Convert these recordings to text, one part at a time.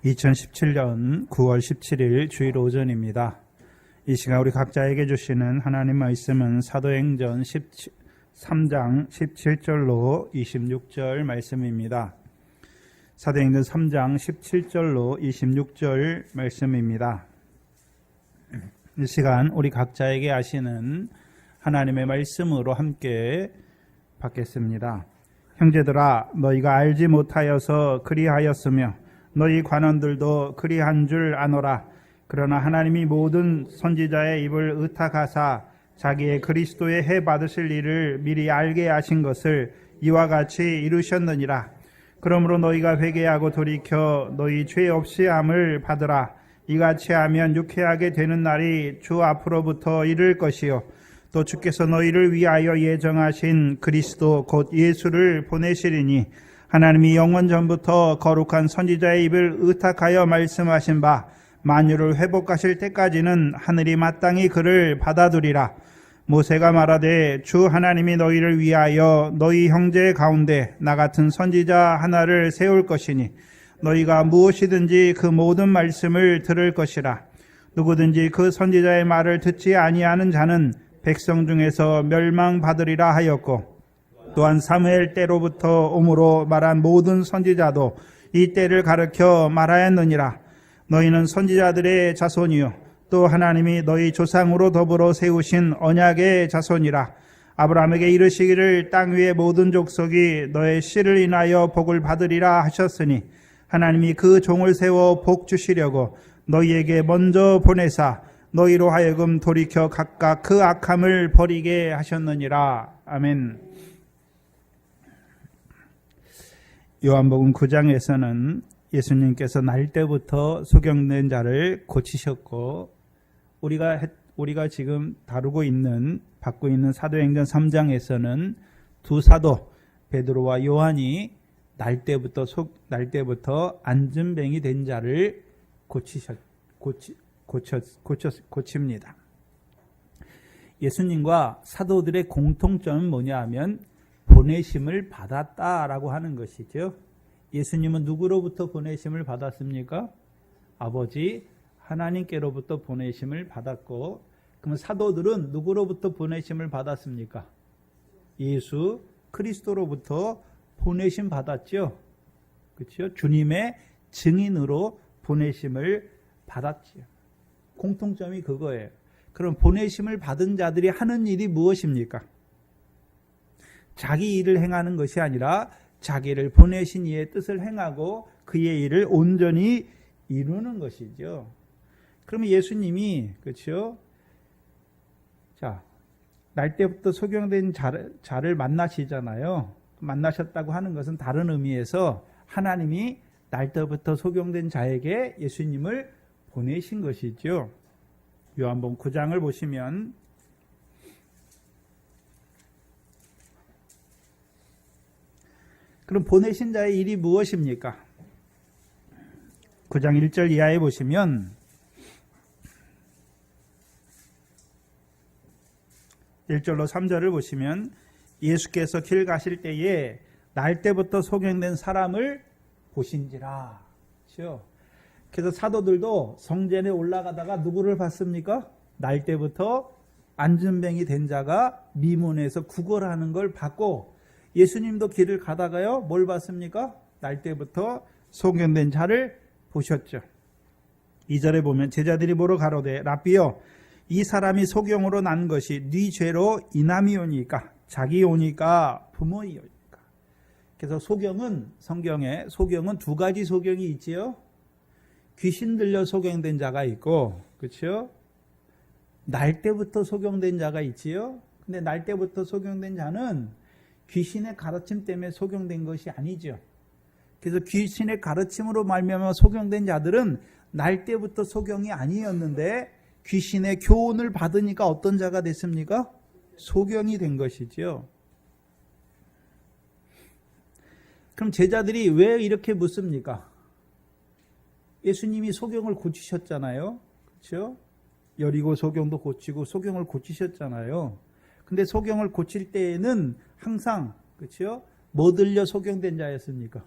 2017년 9월 17일 주일 오전입니다. 이 시간 우리 각자에게 주시는 하나님 말씀은 사도행전 3장 17절로 26절 말씀입니다. 사도행전 3장 17절로 26절 말씀입니다. 이 시간 우리 각자에게 하시는 하나님의 말씀으로 함께 받겠습니다. 형제들아, 너희가 알지 못하여서 그리하였으며 너희 관원들도 그리한 줄 아노라. 그러나 하나님이 모든 선지자의 입을 의탁하사 자기의 그리스도의 해 받으실 일을 미리 알게 하신 것을 이와 같이 이루셨느니라. 그러므로 너희가 회개하고 돌이켜 너희 죄 없이 함을 받으라. 이같이 하면 유쾌하게 되는 날이 주 앞으로부터 이를 것이요 또 주께서 너희를 위하여 예정하신 그리스도 곧 예수를 보내시리니 하나님이 영원 전부터 거룩한 선지자의 입을 의탁하여 말씀하신 바 만유를 회복하실 때까지는 하늘이 마땅히 그를 받아두리라. 모세가 말하되 주 하나님이 너희를 위하여 너희 형제 가운데 나 같은 선지자 하나를 세울 것이니 너희가 무엇이든지 그 모든 말씀을 들을 것이라. 누구든지 그 선지자의 말을 듣지 아니하는 자는 백성 중에서 멸망받으리라 하였고, 또한 사무엘 때로부터 오므로 말한 모든 선지자도 이 때를 가르쳐 말하였느니라. 너희는 선지자들의 자손이요 또 하나님이 너희 조상으로 더불어 세우신 언약의 자손이라. 아브라함에게 이르시기를 땅 위의 모든 족속이 너의 씨를 인하여 복을 받으리라 하셨으니 하나님이 그 종을 세워 복 주시려고 너희에게 먼저 보내사 너희로 하여금 돌이켜 각각 그 악함을 버리게 하셨느니라. 아멘. 요한복음 9장에서는 예수님께서 날 때부터 소경된 자를 고치셨고, 우리가 지금 다루고 있는 받고 있는 사도행전 3장에서는 두 사도 베드로와 요한이 날 때부터 안진뱅이 된 자를 고칩니다. 예수님과 사도들의 공통점은 뭐냐 하면 보내심을 받았다라고 하는 것이죠. 예수님은 누구로부터 보내심을 받았습니까? 아버지 하나님께로부터 보내심을 받았고, 그러면 사도들은 누구로부터 보내심을 받았습니까? 예수 그리스도로부터 보내심 받았죠. 그렇죠? 주님의 증인으로 보내심을 받았지요. 공통점이 그거예요. 그럼 보내심을 받은 자들이 하는 일이 무엇입니까? 자기 일을 행하는 것이 아니라 자기를 보내신 이의 뜻을 행하고 그의 일을 온전히 이루는 것이죠. 그러면 예수님이, 그렇죠? 자, 날 때부터 소경된 자를 만나시잖아요. 만나셨다고 하는 것은 다른 의미에서 하나님이 날 때부터 소경된 자에게 예수님을 보내신 것이죠. 요한복음 9장을 보시면 그럼 보내신 자의 일이 무엇입니까? 9장 1절 이하에 보시면 1절로 3절을 보시면 예수께서 길 가실 때에 날 때부터 소경된 사람을 보신지라. 그렇죠? 그래서 사도들도 성전에 올라가다가 누구를 봤습니까? 날 때부터 안진뱅이 된 자가 미문에서 구걸하는 걸 봤고, 예수님도 길을 가다가요 뭘 봤습니까? 날 때부터 소경된 자를 보셨죠. 2절에 보면 제자들이 보러 가로되 라삐여 이 사람이 소경으로 난 것이 네 죄로 인함이오니까 자기 오니까 부모이오니까. 그래서 성경에 소경은 두 가지 소경이 있지요. 귀신 들려 소경된 자가 있고, 그렇죠? 날 때부터 소경된 자가 있지요. 근데 날 때부터 소경된 자는 귀신의 가르침 때문에 소경된 것이 아니죠. 그래서 귀신의 가르침으로 말미암아 소경된 자들은 날 때부터 소경이 아니었는데 귀신의 교훈을 받으니까 어떤 자가 됐습니까? 소경이 된 것이죠. 그럼 제자들이 왜 이렇게 묻습니까? 예수님이 소경을 고치셨잖아요. 그렇죠? 여리고 소경도 고치고 소경을 고치셨잖아요. 근데 소경을 고칠 때에는 항상, 그렇죠? 뭐 들려 소경된 자였습니까?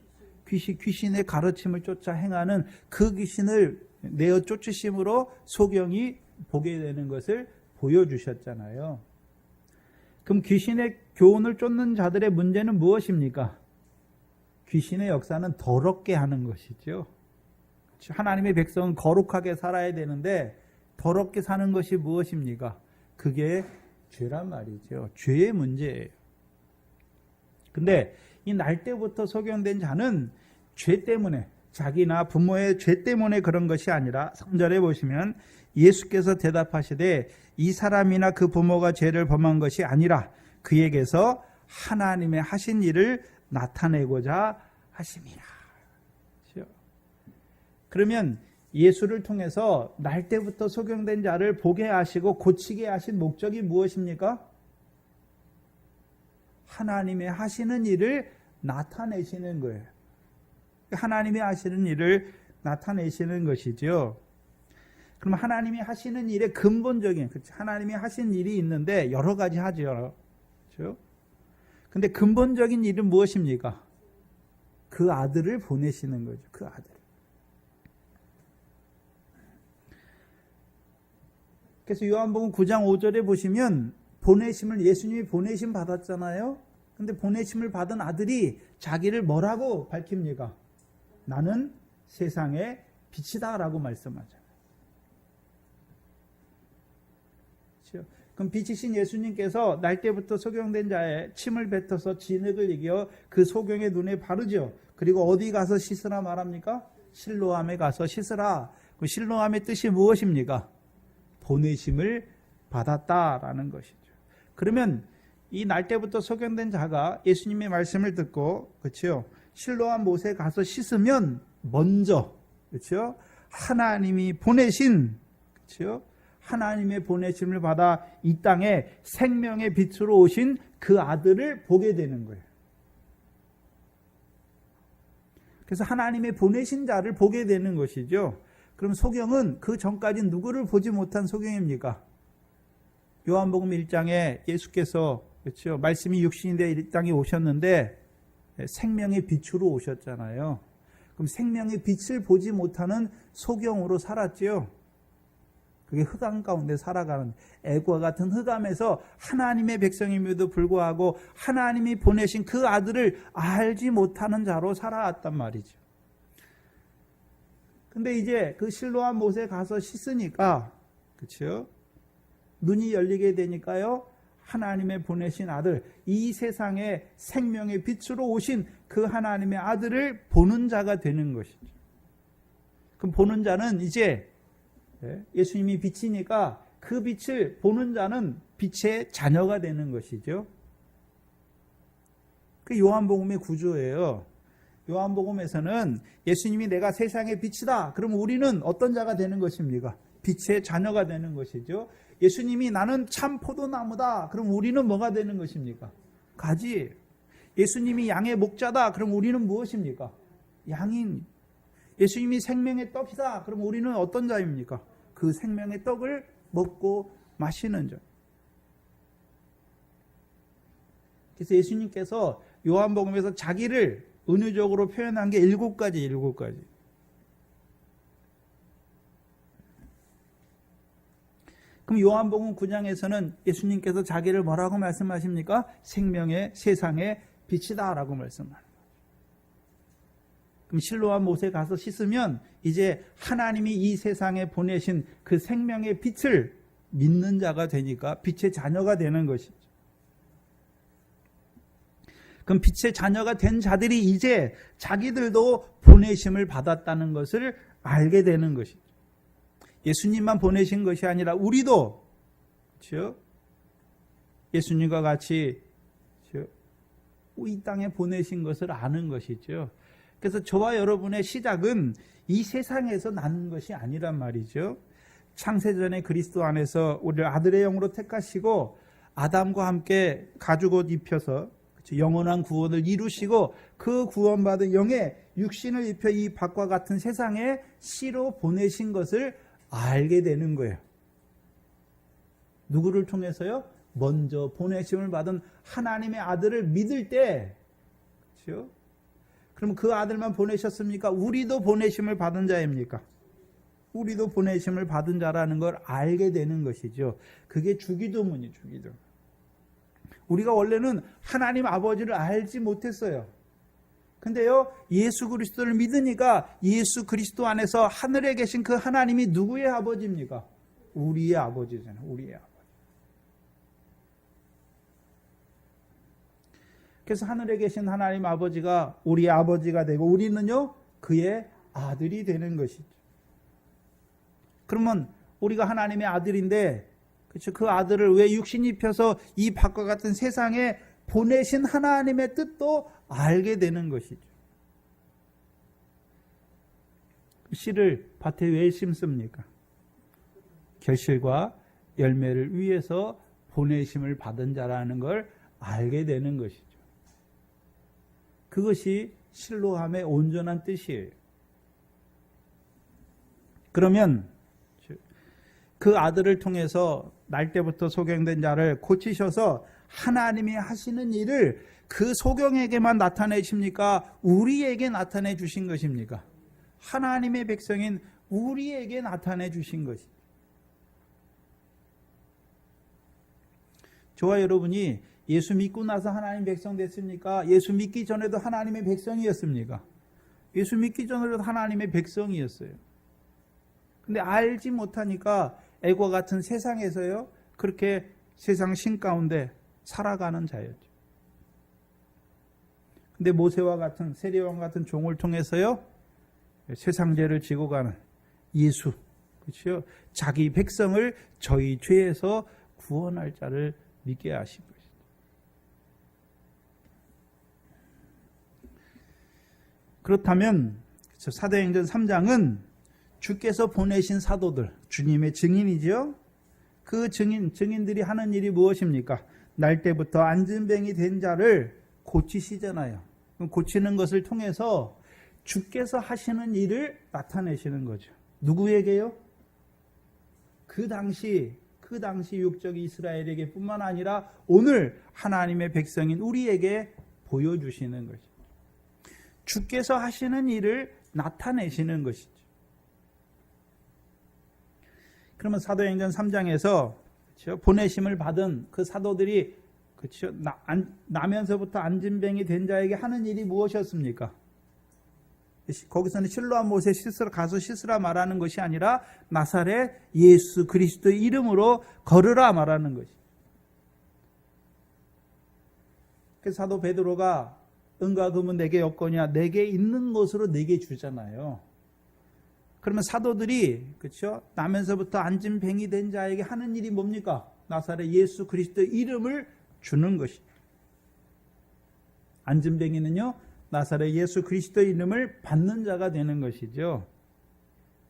귀신의 가르침을 쫓아 행하는 그 귀신을 내어 쫓으심으로 소경이 보게 되는 것을 보여주셨잖아요. 그럼 귀신의 교훈을 쫓는 자들의 문제는 무엇입니까? 귀신의 역사는 더럽게 하는 것이죠. 하나님의 백성은 거룩하게 살아야 되는데 더럽게 사는 것이 무엇입니까? 그게 죄란 말이죠. 죄의 문제예요. 근데 이 날 때부터 소경된 자는 죄 때문에, 자기나 부모의 죄 때문에 그런 것이 아니라 3절에 보시면 예수께서 대답하시되 이 사람이나 그 부모가 죄를 범한 것이 아니라 그에게서 하나님의 하신 일을 나타내고자 하심이라. 그러면 예수를 통해서 날 때부터 소경된 자를 보게 하시고 고치게 하신 목적이 무엇입니까? 하나님의 하시는 일을 나타내시는 거예요. 하나님이 하시는 일을 나타내시는 것이죠. 그럼 하나님이 하시는 일의 근본적인, 하나님이 하신 일이 있는데 여러 가지 하죠. 그렇죠? 근데 근본적인 일은 무엇입니까? 그 아들을 보내시는 거죠. 그 아들. 그래서 요한복음 9장 5절에 보시면 보내심을, 예수님이 보내심 받았잖아요. 근데 보내심을 받은 아들이 자기를 뭐라고 밝힙니까? 나는 세상의 빛이다 라고 말씀하잖아요. 그렇죠? 그럼 빛이신 예수님께서 날 때부터 소경된 자의 침을 뱉어서 진흙을 이겨 그 소경의 눈에 바르죠. 그리고 어디 가서 씻으라 말합니까? 실로암에 가서 씻으라. 그 실로암의 뜻이 무엇입니까? 보내심을 받았다라는 것이죠. 그러면 이 날 때부터 소경된 자가 예수님의 말씀을 듣고, 그렇죠? 실로암 못에 가서 씻으면 먼저, 그렇죠? 하나님이 보내신, 그렇죠? 하나님의 보내심을 받아 이 땅에 생명의 빛으로 오신 그 아들을 보게 되는 거예요. 그래서 하나님의 보내신 자를 보게 되는 것이죠. 그럼 소경은 그 전까지 누구를 보지 못한 소경입니까? 요한복음 1장에 예수께서, 그렇죠? 말씀이 육신이 되어 이 땅에 오셨는데 생명의 빛으로 오셨잖아요. 그럼 생명의 빛을 보지 못하는 소경으로 살았지요. 그게 흑암 가운데 살아가는, 애과 같은 흑암에서 하나님의 백성임에도 불구하고 하나님이 보내신 그 아들을 알지 못하는 자로 살아왔단 말이죠. 근데 이제 그 실로암 못에 가서 씻으니까, 그렇죠? 눈이 열리게 되니까요, 하나님의 보내신 아들, 이 세상에 생명의 빛으로 오신 그 하나님의 아들을 보는 자가 되는 것이죠. 그럼 보는 자는 이제 예수님이 빛이니까 그 빛을 보는 자는 빛의 자녀가 되는 것이죠. 그 요한복음의 구조예요. 요한복음에서는 예수님이 내가 세상의 빛이다. 그럼 우리는 어떤 자가 되는 것입니까? 빛의 자녀가 되는 것이죠. 예수님이 나는 참 포도나무다. 그럼 우리는 뭐가 되는 것입니까? 가지. 예수님이 양의 목자다. 그럼 우리는 무엇입니까? 양인. 예수님이 생명의 떡이다. 그럼 우리는 어떤 자입니까? 그 생명의 떡을 먹고 마시는 자. 그래서 예수님께서 요한복음에서 자기를 은유적으로 표현한 게 7가지. 그럼 요한복음 9장에서는 예수님께서 자기를 뭐라고 말씀하십니까? 생명의 세상의 빛이다 라고 말씀합니다. 그럼 실로암 못에 가서 씻으면 이제 하나님이 이 세상에 보내신 그 생명의 빛을 믿는 자가 되니까 빛의 자녀가 되는 것이죠. 그럼 빛의 자녀가 된 자들이 이제 자기들도 보내심을 받았다는 것을 알게 되는 것이죠. 예수님만 보내신 것이 아니라 우리도, 그렇죠? 예수님과 같이, 그렇죠? 이 땅에 보내신 것을 아는 것이죠. 그래서 저와 여러분의 시작은 이 세상에서 난 것이 아니란 말이죠. 창세전에 그리스도 안에서 우리를 아들의 영으로 택하시고 아담과 함께 가죽옷 입혀서 영원한 구원을 이루시고 그 구원받은 영의 육신을 입혀 이 밖과 같은 세상에 씨로 보내신 것을 알게 되는 거예요. 누구를 통해서요? 먼저 보내심을 받은 하나님의 아들을 믿을 때, 그렇죠? 그럼 그 아들만 보내셨습니까? 우리도 보내심을 받은 자입니까? 우리도 보내심을 받은 자라는 걸 알게 되는 것이죠. 그게 주기도문이 주기도문. 우리가 원래는 하나님 아버지를 알지 못했어요. 근데요, 예수 그리스도를 믿으니까 예수 그리스도 안에서 하늘에 계신 그 하나님이 누구의 아버지입니까? 우리의 아버지잖아요. 우리의 아버지. 그래서 하늘에 계신 하나님 아버지가 우리의 아버지가 되고 우리는요, 그의 아들이 되는 것이죠. 그러면 우리가 하나님의 아들인데, 그렇죠? 그 아들을 왜 육신 입혀서 이 밖과 같은 세상에 보내신 하나님의 뜻도 알게 되는 것이죠. 씨를 밭에 왜 심습니까? 결실과 열매를 위해서 보내심을 받은 자라는 걸 알게 되는 것이죠. 그것이 실로함의 온전한 뜻이에요. 그러면 그 아들을 통해서 날 때부터 소경된 자를 고치셔서 하나님이 하시는 일을 그 소경에게만 나타내십니까? 우리에게 나타내 주신 것입니까? 하나님의 백성인 우리에게 나타내 주신 것이죠. 저와 여러분이 예수 믿고 나서 하나님 백성 됐습니까? 예수 믿기 전에도 하나님의 백성이었습니까? 예수 믿기 전에도 하나님의 백성이었어요. 근데 알지 못하니까 애과 같은 세상에서요, 그렇게 세상 신 가운데 살아가는 자였죠. 근데 모세와 같은 세례요한 같은 종을 통해서요, 세상 죄를 지고 가는 예수, 그렇죠? 자기 백성을 저희 죄에서 구원할 자를 믿게 하신 것이죠. 그렇다면 사도행전 3장은 주께서 보내신 사도들, 주님의 증인이죠. 그 증인들이 하는 일이 무엇입니까? 날 때부터 안진뱅이 된 자를 고치시잖아요. 고치는 것을 통해서 주께서 하시는 일을 나타내시는 거죠. 누구에게요? 그 당시 육적 이스라엘에게 뿐만 아니라 오늘 하나님의 백성인 우리에게 보여주시는 거죠. 주께서 하시는 일을 나타내시는 것이죠. 그러면 사도행전 3장에서 그렇죠? 보내심을 받은 그 사도들이 그렇죠? 나면서부터 안진뱅이 된 자에게 하는 일이 무엇이었습니까? 거기서는 실로암 못에 가서 씻으라 말하는 것이 아니라 나사렛 예수 그리스도의 이름으로 걸으라 말하는 것이. 그래서 사도 베드로가 은과 금은 내게 없거냐, 내게 있는 것으로 내게 주잖아요. 그러면 사도들이 그렇죠? 나면서부터 안진뱅이 된 자에게 하는 일이 뭡니까? 나사렛 예수 그리스도의 이름을 주는 것입니다. 안진뱅이는요, 나사렛 예수 그리스도의 이름을 받는 자가 되는 것이죠.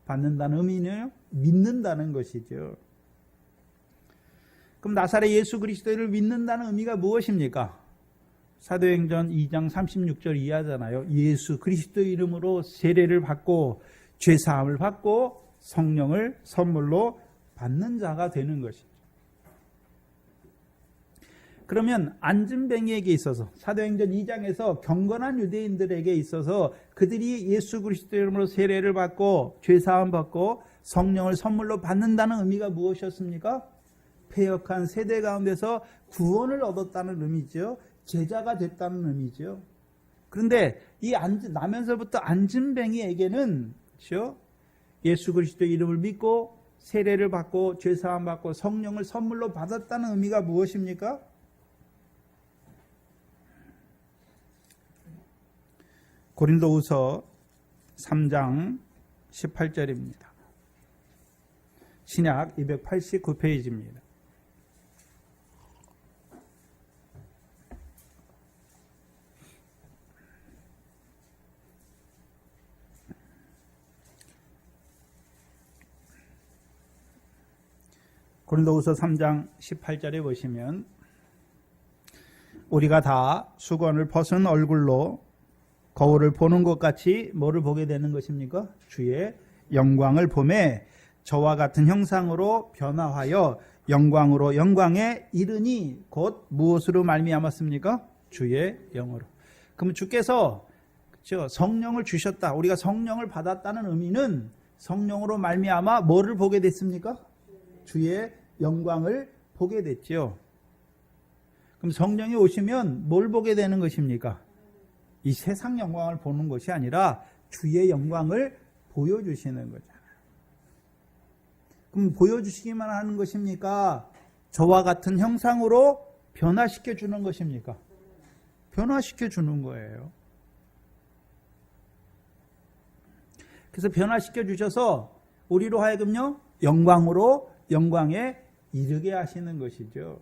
받는다는 의미는 믿는다는 것이죠. 그럼 나사렛 예수 그리스도를 믿는다는 의미가 무엇입니까? 사도행전 2장 36절 이하잖아요. 예수 그리스도의 이름으로 세례를 받고 죄사함을 받고 성령을 선물로 받는 자가 되는 것이죠. 그러면 안진뱅이에게 있어서 사도행전 2장에서 경건한 유대인들에게 있어서 그들이 예수 그리스도의 이름으로 세례를 받고 죄사함 받고 성령을 선물로 받는다는 의미가 무엇이었습니까? 패역한 세대 가운데서 구원을 얻었다는 의미죠. 제자가 됐다는 의미죠. 그런데 이 나면서부터 안진뱅이에게는 그렇죠? 예수 그리스도의 이름을 믿고 세례를 받고 죄사함 받고 성령을 선물로 받았다는 의미가 무엇입니까? 고린도후서 3장 18절입니다. 신약 289페이지입니다. 고린도후서 3장 18절에 보시면 우리가 다 수건을 벗은 얼굴로 거울을 보는 것 같이 뭐를 보게 되는 것입니까? 주의 영광을 보매 저와 같은 형상으로 변화하여 영광으로 영광에 이르니 곧 무엇으로 말미암았습니까? 주의 영으로. 그러면 주께서 성령을 주셨다. 우리가 성령을 받았다는 의미는 성령으로 말미암아 뭐를 보게 됐습니까? 주의 영광을 보게 됐죠. 그럼 성령이 오시면 뭘 보게 되는 것입니까? 이 세상 영광을 보는 것이 아니라 주의 영광을 보여주시는 거잖아요. 그럼 보여주시기만 하는 것입니까? 저와 같은 형상으로 변화시켜 주는 것입니까? 변화시켜 주는 거예요. 그래서 변화시켜 주셔서 우리로 하여금요, 영광으로 영광에 이르게 하시는 것이죠.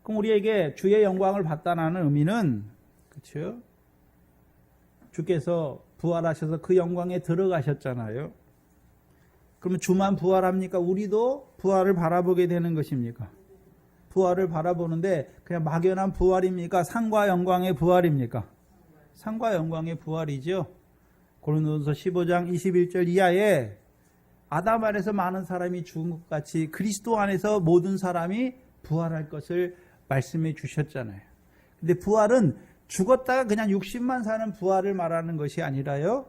그럼 우리에게 주의 영광을 받다라는 의미는, 그렇죠? 주께서 부활하셔서 그 영광에 들어가셨잖아요. 그러면 주만 부활합니까? 우리도 부활을 바라보게 되는 것입니까? 부활을 바라보는데 그냥 막연한 부활입니까? 상과 영광의 부활입니까? 상과 영광의 부활이죠. 고린도전서 15장 21절 이하에 아담 안에서 많은 사람이 죽은 것 같이 그리스도 안에서 모든 사람이 부활할 것을 말씀해 주셨잖아요. 근데 부활은 죽었다가 그냥 육신만 사는 부활을 말하는 것이 아니라요,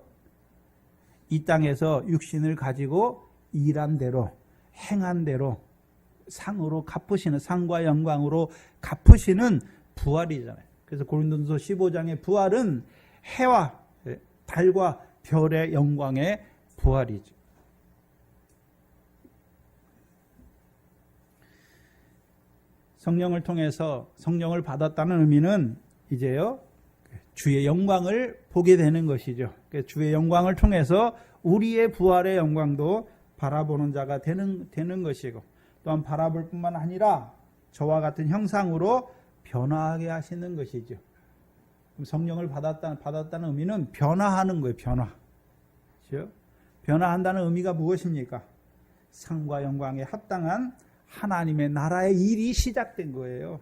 이 땅에서 육신을 가지고 일한 대로, 행한 대로 상으로 갚으시는, 상과 영광으로 갚으시는 부활이잖아요. 그래서 고린도전서 15장의 부활은 해와 달과 별의 영광의 부활이죠. 성령을 통해서 성령을 받았다는 의미는 이제요, 주의 영광을 보게 되는 것이죠. 주의 영광을 통해서 우리의 부활의 영광도 바라보는 자가 되는 것이고, 또한 바라볼 뿐만 아니라 저와 같은 형상으로 변화하게 하시는 것이죠. 성령을 받았다는 의미는 변화하는 거예요. 변화. 그렇죠? 변화한다는 의미가 무엇입니까? 상과 영광에 합당한 하나님의 나라의 일이 시작된 거예요.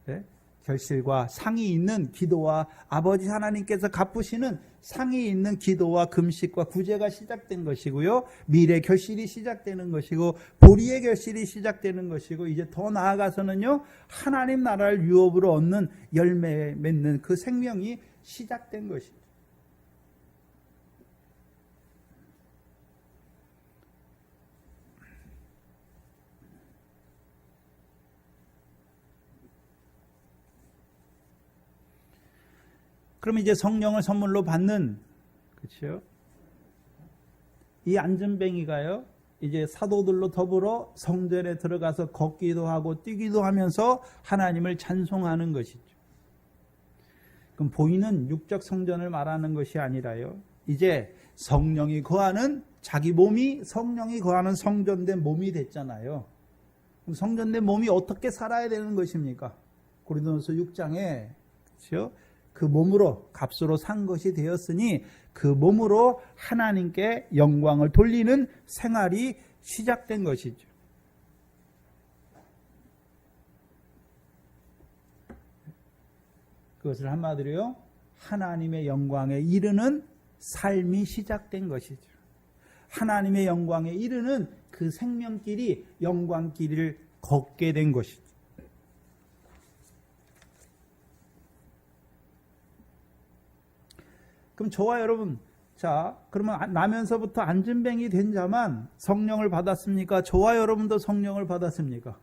네? 결실과 상이 있는 기도와 아버지 하나님께서 갚으시는 상이 있는 기도와 금식과 구제가 시작된 것이고요. 미래 결실이 시작되는 것이고, 보리의 결실이 시작되는 것이고, 이제 더 나아가서는요, 하나님 나라를 유업으로 얻는 열매 맺는 그 생명이 시작된 것이죠. 그럼 이제 성령을 선물로 받는, 그렇죠? 이 안전뱅이가요, 이제 사도들로 더불어 성전에 들어가서 걷기도 하고 뛰기도 하면서 하나님을 찬송하는 것이죠. 그럼 보이는 육적 성전을 말하는 것이 아니라요, 이제 성령이 거하는, 자기 몸이 성령이 거하는 성전된 몸이 됐잖아요. 그럼 성전된 몸이 어떻게 살아야 되는 것입니까? 고린도전서 6장에, 그렇죠? 그 몸으로 값으로 산 것이 되었으니 그 몸으로 하나님께 영광을 돌리는 생활이 시작된 것이죠. 그것을 한마디로요, 하나님의 영광에 이르는 삶이 시작된 것이죠. 하나님의 영광에 이르는 그 생명길이 영광길을 걷게 된 것이죠. 그럼 저와 여러분, 자, 그러면 나면서부터 안전뱅이 된 자만 성령을 받았습니까? 저와 여러분도 성령을 받았습니까?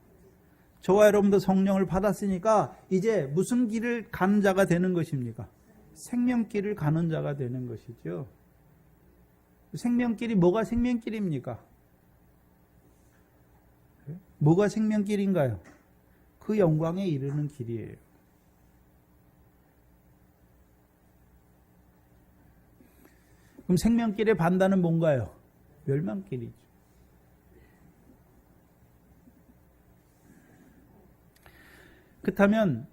저와 여러분도 성령을 받았으니까 이제 무슨 길을 가는 자가 되는 것입니까? 생명길을 가는 자가 되는 것이죠. 생명길이 뭐가 생명길입니까? 뭐가 생명길인가요? 그 영광에 이르는 길이에요. 그럼 생명길의 반대는 뭔가요? 멸망길이죠. 그렇다면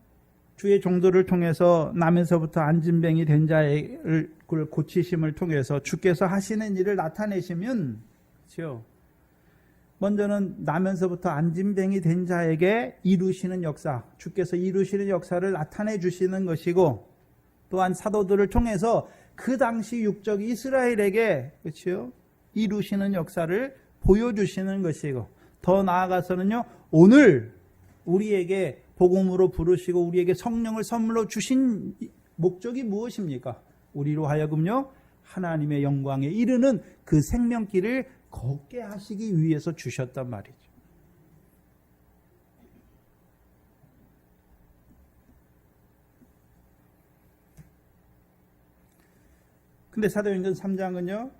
주의 종도를 통해서 나면서부터 안진뱅이 된 자의 고치심을 통해서 주께서 하시는 일을 나타내시면, 그렇죠? 먼저는 나면서부터 안진뱅이 된 자에게 이루시는 역사, 주께서 이루시는 역사를 나타내 주시는 것이고, 또한 사도들을 통해서 그 당시 육적 이스라엘에게, 그렇죠? 이루시는 역사를 보여주시는 것이고, 더 나아가서는요, 오늘 우리에게 복음으로 부르시고 우리에게 성령을 선물로 주신 목적이 무엇입니까? 우리로 하여금요 하나님의 영광에 이르는 그 생명길을 걷게 하시기 위해서 주셨단 말이죠. 근데 사도행전 3장은요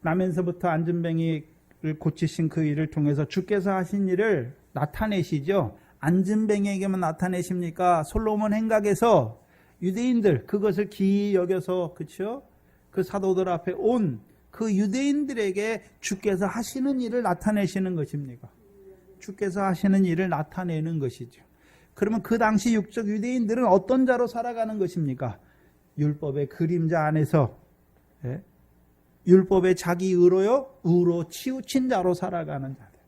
나면서부터 안진뱅이를 고치신 그 일을 통해서 주께서 하신 일을 나타내시죠. 안진뱅이에게만 나타내십니까? 솔로몬 행각에서 유대인들 그것을 기이 여겨서 그렇죠? 그 사도들 앞에 온 그 유대인들에게 주께서 하시는 일을 나타내시는 것입니까? 주께서 하시는 일을 나타내는 것이죠. 그러면 그 당시 육적 유대인들은 어떤 자로 살아가는 것입니까? 율법의 그림자 안에서 율법의 자기 의로 치우친 자로 살아가는 자들.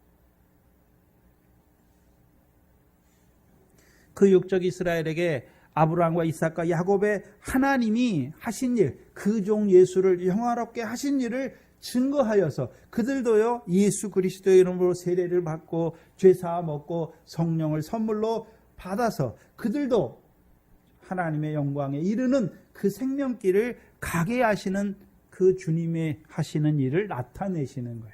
그 육적 이스라엘에게 아브라함과 이삭과 야곱의 하나님이 하신 일, 그 종 예수를 영화롭게 하신 일을 증거하여서 그들도요 예수 그리스도의 이름으로 세례를 받고 죄사함 얻고 성령을 선물로 받아서 그들도 하나님의 영광에 이르는 그 생명길을 가게 하시는 그 주님의 하시는 일을 나타내시는 거예요.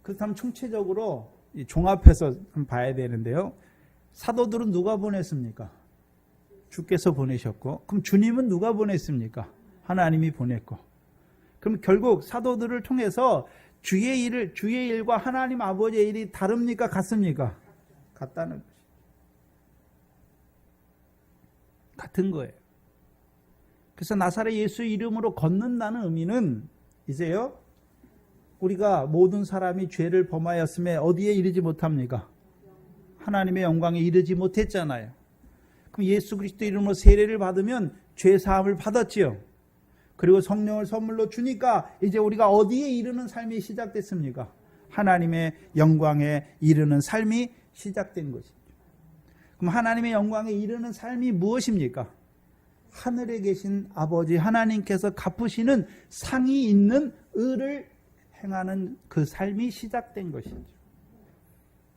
그렇다면 총체적으로 종합해서 봐야 되는데요. 사도들은 누가 보냈습니까? 주께서 보내셨고, 그럼 주님은 누가 보냈습니까? 하나님이 보냈고. 그럼 결국 사도들을 통해서 주의 일과 하나님 아버지의 일이 다릅니까? 같습니까? 같다는 것이. 같은 거예요. 그래서 나사렛 예수 이름으로 걷는다는 의미는 이제요, 우리가 모든 사람이 죄를 범하였음에 어디에 이르지 못합니까? 하나님의 영광에 이르지 못했잖아요. 그럼 예수 그리스도 이름으로 세례를 받으면 죄 사함을 받았지요. 그리고 성령을 선물로 주니까 이제 우리가 어디에 이르는 삶이 시작됐습니까? 하나님의 영광에 이르는 삶이 시작된 것이죠. 그럼 하나님의 영광에 이르는 삶이 무엇입니까? 하늘에 계신 아버지 하나님께서 갚으시는 상이 있는 의를 행하는 그 삶이 시작된 것이죠.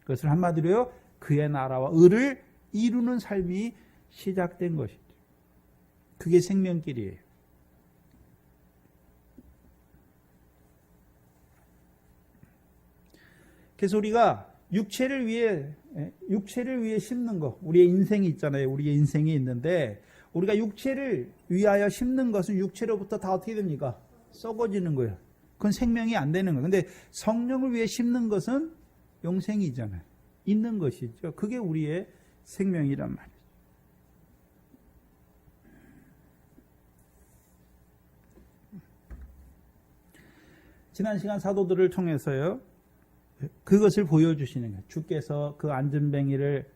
그것을 한마디로요, 그의 나라와 의를 이루는 삶이 시작된 것이죠. 그게 생명길이에요. 그래서 우리가 육체를 위해 심는 거, 우리의 인생이 있잖아요. 우리의 인생이 있는데 우리가 육체를 위하여 심는 것은 육체로부터 다 어떻게 됩니까? 썩어지는 거예요. 그건 생명이 안 되는 거예요. 근데 성령을 위해 심는 것은 영생이잖아요. 있는 것이죠. 그게 우리의 생명이란 말이죠. 지난 시간 사도들을 통해서요, 그것을 보여주시는 거예요. 주께서 그 안진뱅이를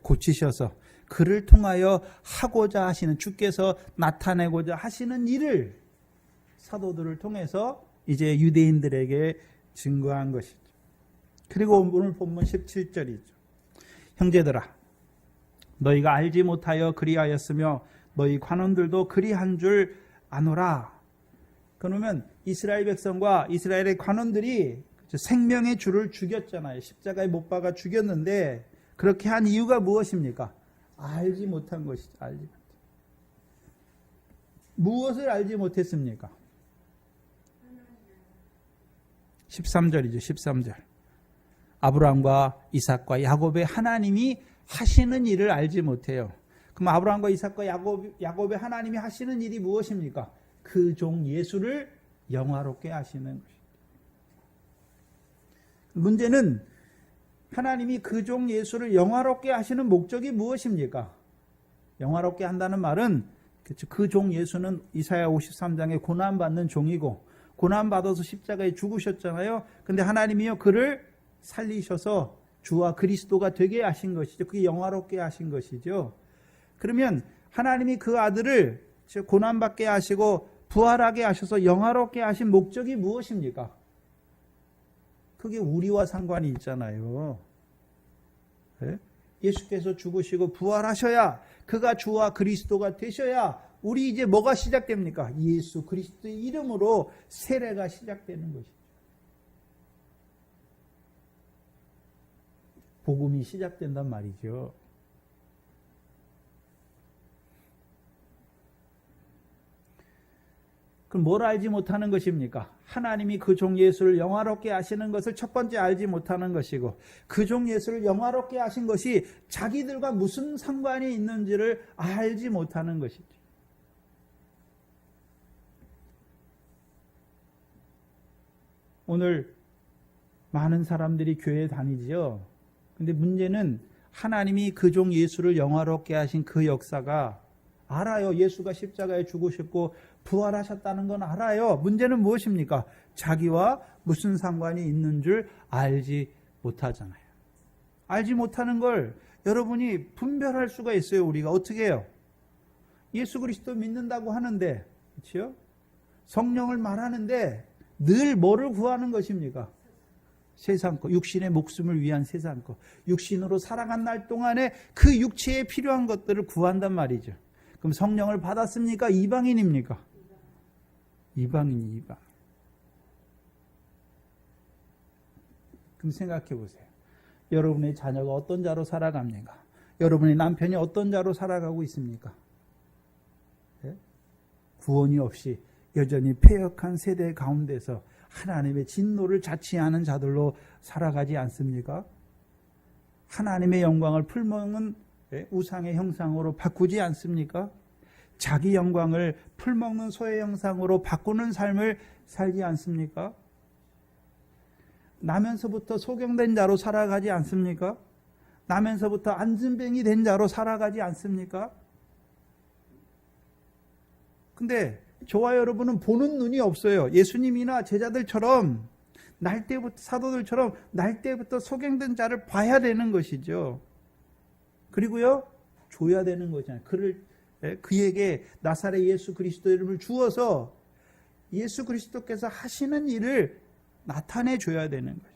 고치셔서 그를 통하여 하고자 하시는, 주께서 나타내고자 하시는 일을 사도들을 통해서 이제 유대인들에게 증거한 것이죠. 그리고 오늘 본문 17절이죠. 형제들아, 너희가 알지 못하여 그리하였으며 너희 관원들도 그리한 줄 아노라. 그러면 이스라엘 백성과 이스라엘의 관원들이 생명의 주를 죽였잖아요. 십자가에 못 박아 죽였는데 그렇게 한 이유가 무엇입니까? 알지 못한 것이죠. 알지 못한. 무엇을 알지 못했습니까? 13절이죠. 13절. 아브라함과 이삭과 야곱의 하나님이 하시는 일을 알지 못해요. 그럼 아브라함과 이삭과 야곱의 하나님이 하시는 일이 무엇입니까? 그 종 예수를 영화롭게 하시는 것입니다. 문제는 하나님이 그 종 예수를 영화롭게 하시는 목적이 무엇입니까? 영화롭게 한다는 말은 그 종 예수는 이사야 53장에 고난받는 종이고 고난받아서 십자가에 죽으셨잖아요. 근데 하나님이요 그를 살리셔서 주와 그리스도가 되게 하신 것이죠. 그게 영화롭게 하신 것이죠. 그러면 하나님이 그 아들을 고난받게 하시고 부활하게 하셔서 영화롭게 하신 목적이 무엇입니까? 그게 우리와 상관이 있잖아요. 네? 예수께서 죽으시고 부활하셔야, 그가 주와 그리스도가 되셔야 우리 이제 뭐가 시작됩니까? 예수 그리스도의 이름으로 세례가 시작되는 것이죠. 복음이 시작된단 말이죠. 그럼 뭘 알지 못하는 것입니까? 하나님이 그 종 예수를 영화롭게 하시는 것을 첫 번째 알지 못하는 것이고, 그 종 예수를 영화롭게 하신 것이 자기들과 무슨 상관이 있는지를 알지 못하는 것이죠. 오늘 많은 사람들이 교회에 다니지요. 근데 문제는 하나님이 그 종 예수를 영화롭게 하신 그 역사가 알아요. 예수가 십자가에 죽으셨고 부활하셨다는 건 알아요. 문제는 무엇입니까? 자기와 무슨 상관이 있는 줄 알지 못하잖아요. 알지 못하는 걸 여러분이 분별할 수가 있어요. 우리가 어떻게 해요? 예수 그리스도 믿는다고 하는데, 그렇죠? 성령을 말하는데 늘 뭐를 구하는 것입니까? 세상 것, 육신의 목숨을 위한 세상 것, 육신으로 살아간 날 동안에 그 육체에 필요한 것들을 구한단 말이죠. 그럼 성령을 받았습니까? 이방인입니까? 이방인이 이방. 그럼 생각해 보세요. 여러분의 자녀가 어떤 자로 살아갑니까? 여러분의 남편이 어떤 자로 살아가고 있습니까? 네? 구원이 없이 여전히 패역한 세대 가운데서 하나님의 진노를 자취하는 자들로 살아가지 않습니까? 하나님의 영광을 풀먹는 우상의 형상으로 바꾸지 않습니까? 자기 영광을 풀먹는 소의 형상으로 바꾸는 삶을 살지 않습니까? 나면서부터 소경된 자로 살아가지 않습니까? 나면서부터 안진뱅이 된 자로 살아가지 않습니까? 근데 저와 여러분은 보는 눈이 없어요. 예수님이나 제자들처럼 날 때부터, 사도들처럼 날 때부터 소경된 자를 봐야 되는 것이죠. 그리고요, 줘야 되는 거잖아요. 그에게 나사렛 예수 그리스도 이름을 주어서 예수 그리스도께서 하시는 일을 나타내 줘야 되는 거예요.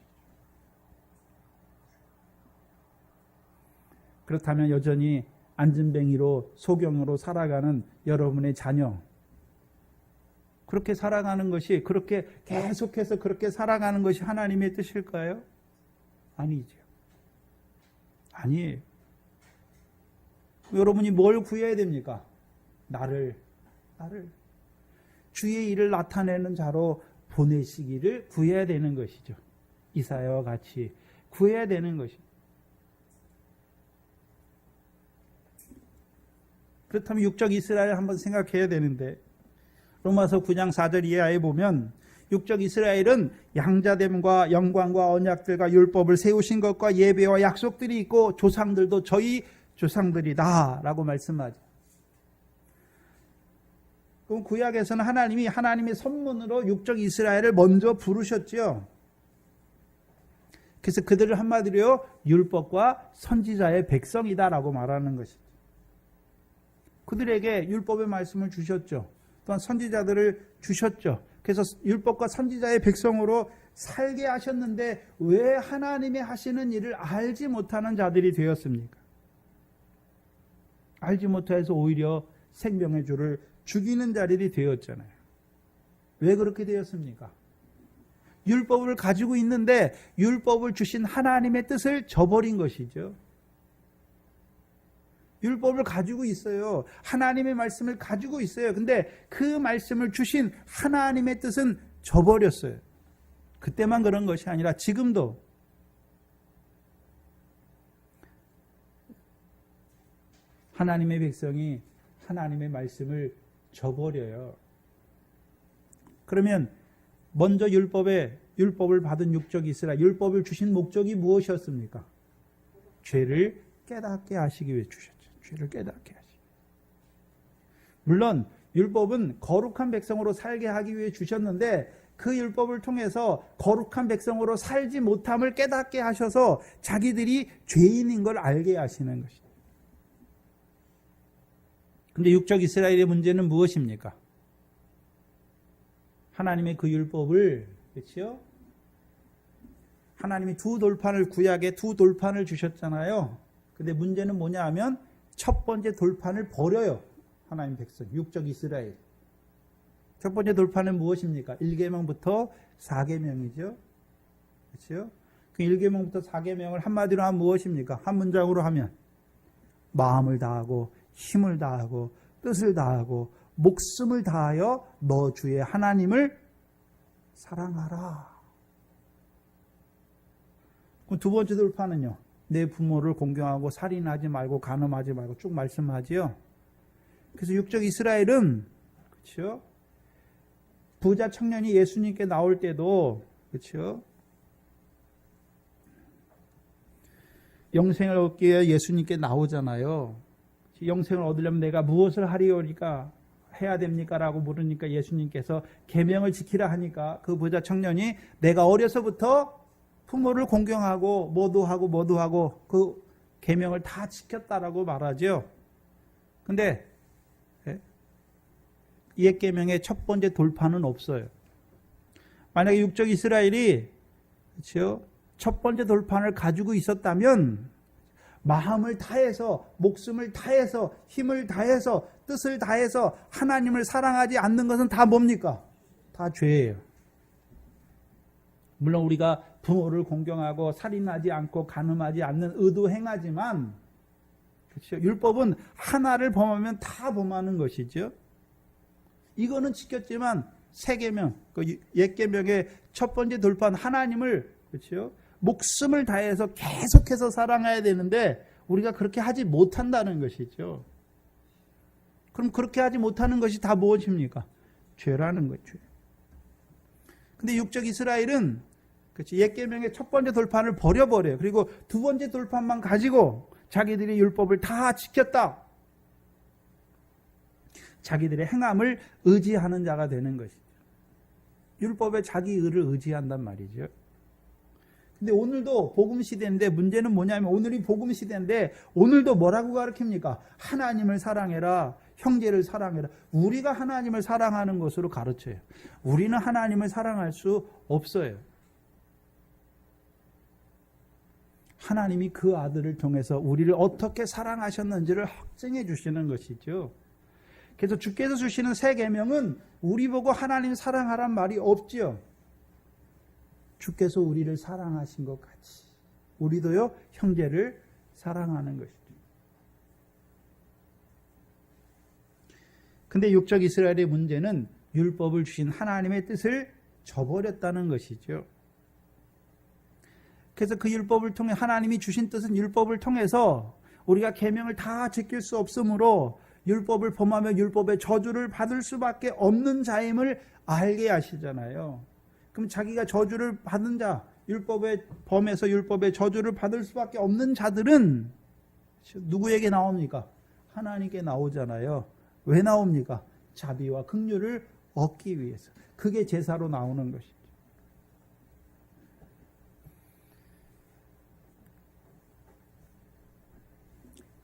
그렇다면 여전히 안진뱅이로 소경으로 살아가는 여러분의 자녀, 그렇게 살아가는 것이, 그렇게 계속해서 그렇게 살아가는 것이 하나님의 뜻일까요? 아니죠. 아니에요. 여러분이 뭘 구해야 됩니까? 나를 주의 일을 나타내는 자로 보내시기를 구해야 되는 것이죠. 이사야와 같이 구해야 되는 것이죠. 그렇다면 육적 이스라엘 한번 생각해야 되는데, 로마서 9장 4절 이하에 보면 육적 이스라엘은 양자됨과 영광과 언약들과 율법을 세우신 것과 예배와 약속들이 있고 조상들도 저희 조상들이다 라고 말씀하죠. 그럼 구약에서는 하나님이 하나님의 선문으로 육적 이스라엘을 먼저 부르셨죠. 그래서 그들을 한마디로 율법과 선지자의 백성이다라고 말하는 것이죠. 그들에게 율법의 말씀을 주셨죠. 또한 선지자들을 주셨죠. 그래서 율법과 선지자의 백성으로 살게 하셨는데 왜 하나님의 하시는 일을 알지 못하는 자들이 되었습니까? 알지 못해서 오히려 생명의 주를 죽이는 자들이 되었잖아요. 왜 그렇게 되었습니까? 율법을 가지고 있는데 율법을 주신 하나님의 뜻을 저버린 것이죠. 율법을 가지고 있어요. 하나님의 말씀을 가지고 있어요. 근데 그 말씀을 주신 하나님의 뜻은 저버렸어요. 그때만 그런 것이 아니라 지금도 하나님의 백성이 하나님의 말씀을 저버려요. 그러면 먼저 율법을 받은 육적 이스라엘, 율법을 주신 목적이 무엇이었습니까? 죄를 깨닫게 하시기 위해 주셨죠. 죄를 깨닫게 하시기. 물론 율법은 거룩한 백성으로 살게 하기 위해 주셨는데 그 율법을 통해서 거룩한 백성으로 살지 못함을 깨닫게 하셔서 자기들이 죄인인 걸 알게 하시는 것입니다. 근데 육적 이스라엘의 문제는 무엇입니까? 하나님의 그 율법을, 그렇죠? 하나님이 구약에 두 돌판을 주셨잖아요. 근데 문제는 뭐냐 하면 첫 번째 돌판을 버려요. 하나님 백성, 육적 이스라엘. 첫 번째 돌파는 무엇입니까? 1계명부터 4계명이죠. 그렇죠? 그 1계명부터 4계명을 한마디로 하면 무엇입니까? 한 문장으로 하면 마음을 다하고 힘을 다하고 뜻을 다하고 목숨을 다하여 너 주의 하나님을 사랑하라. 그럼 두 번째 돌파는요. 내 부모를 공경하고 살인하지 말고 간음하지 말고 쭉 말씀하지요. 그래서 육적 이스라엘은 그렇죠? 부자 청년이 예수님께 나올 때도 그렇죠? 영생을 얻기 위해 예수님께 나오잖아요. 영생을 얻으려면 내가 무엇을 하리오리까 해야 됩니까? 라고 물으니까 예수님께서 계명을 지키라 하니까 그 부자 청년이 내가 어려서부터 부모를 공경하고 뭐도 하고 그 계명을 다 지켰다라고 말하죠. 근데 옛 계명의 첫 번째 돌파는 없어요. 만약에 육적 이스라엘이 그렇죠? 첫 번째 돌파를 가지고 있었다면 마음을 다해서 목숨을 다해서 힘을 다해서 뜻을 다해서 하나님을 사랑하지 않는 것은 다 뭡니까? 다 죄예요. 물론 우리가 부모를 공경하고 살인하지 않고 간음하지 않는 의도 행하지만 그렇죠? 율법은 하나를 범하면 다 범하는 것이죠. 이거는 지켰지만 새 계명, 그 옛 계명의 첫 번째 돌파는 하나님을 그렇죠? 목숨을 다해서 계속해서 사랑해야 되는데 우리가 그렇게 하지 못한다는 것이죠. 그럼 그렇게 하지 못하는 것이 다 무엇입니까? 죄라는 거죠. 근데 육적 이스라엘은 그렇지, 옛 계명의 첫 번째 돌판을 버려버려요. 그리고 두 번째 돌판만 가지고 자기들이 율법을 다 지켰다. 자기들의 행함을 의지하는 자가 되는 것이죠. 율법에 자기 의를 의지한단 말이죠. 근데 오늘도 복음 시대인데 문제는 뭐냐면 오늘이 복음 시대인데 오늘도 뭐라고 가르칩니까? 하나님을 사랑해라. 형제를 사랑해라. 우리가 하나님을 사랑하는 것으로 가르쳐요. 우리는 하나님을 사랑할 수 없어요. 하나님이 그 아들을 통해서 우리를 어떻게 사랑하셨는지를 확증해 주시는 것이죠. 그래서 주께서 주시는 새 계명은 우리 보고 하나님 사랑하란 말이 없지요. 주께서 우리를 사랑하신 것 같이 우리도요 형제를 사랑하는 것이죠. 근데 육적 이스라엘의 문제는 율법을 주신 하나님의 뜻을 저버렸다는 것이죠. 그래서 그 율법을 통해 하나님이 주신 뜻은 율법을 통해서 우리가 계명을 다 지킬 수 없으므로 율법을 범하며 율법의 저주를 받을 수밖에 없는 자임을 알게 하시잖아요. 그럼 자기가 저주를 받은 자, 율법의 범에서 율법의 저주를 받을 수밖에 없는 자들은 누구에게 나옵니까? 하나님께 나오잖아요. 왜 나옵니까? 자비와 긍휼을 얻기 위해서. 그게 제사로 나오는 것이죠.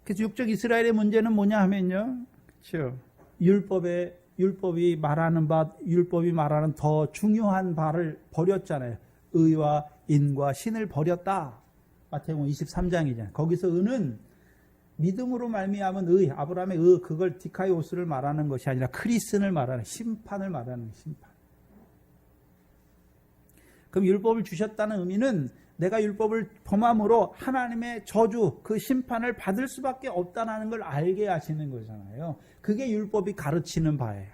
그래서 육적 이스라엘의 문제는 뭐냐 하면요. 그렇죠. 율법이 말하는 더 중요한 바를 버렸잖아요. 의와 인과 신을 버렸다. 마태복음 23장이잖아요. 거기서 의는 믿음으로 말미암은 의, 아브라함의 의, 그걸 디카이오스를 말하는 것이 아니라 크리스를 말하는 심판을 말하는 심판. 그럼 율법을 주셨다는 의미는 내가 율법을 범함으로 하나님의 저주, 그 심판을 받을 수밖에 없다는 걸 알게 하시는 거잖아요. 그게 율법이 가르치는 바예요.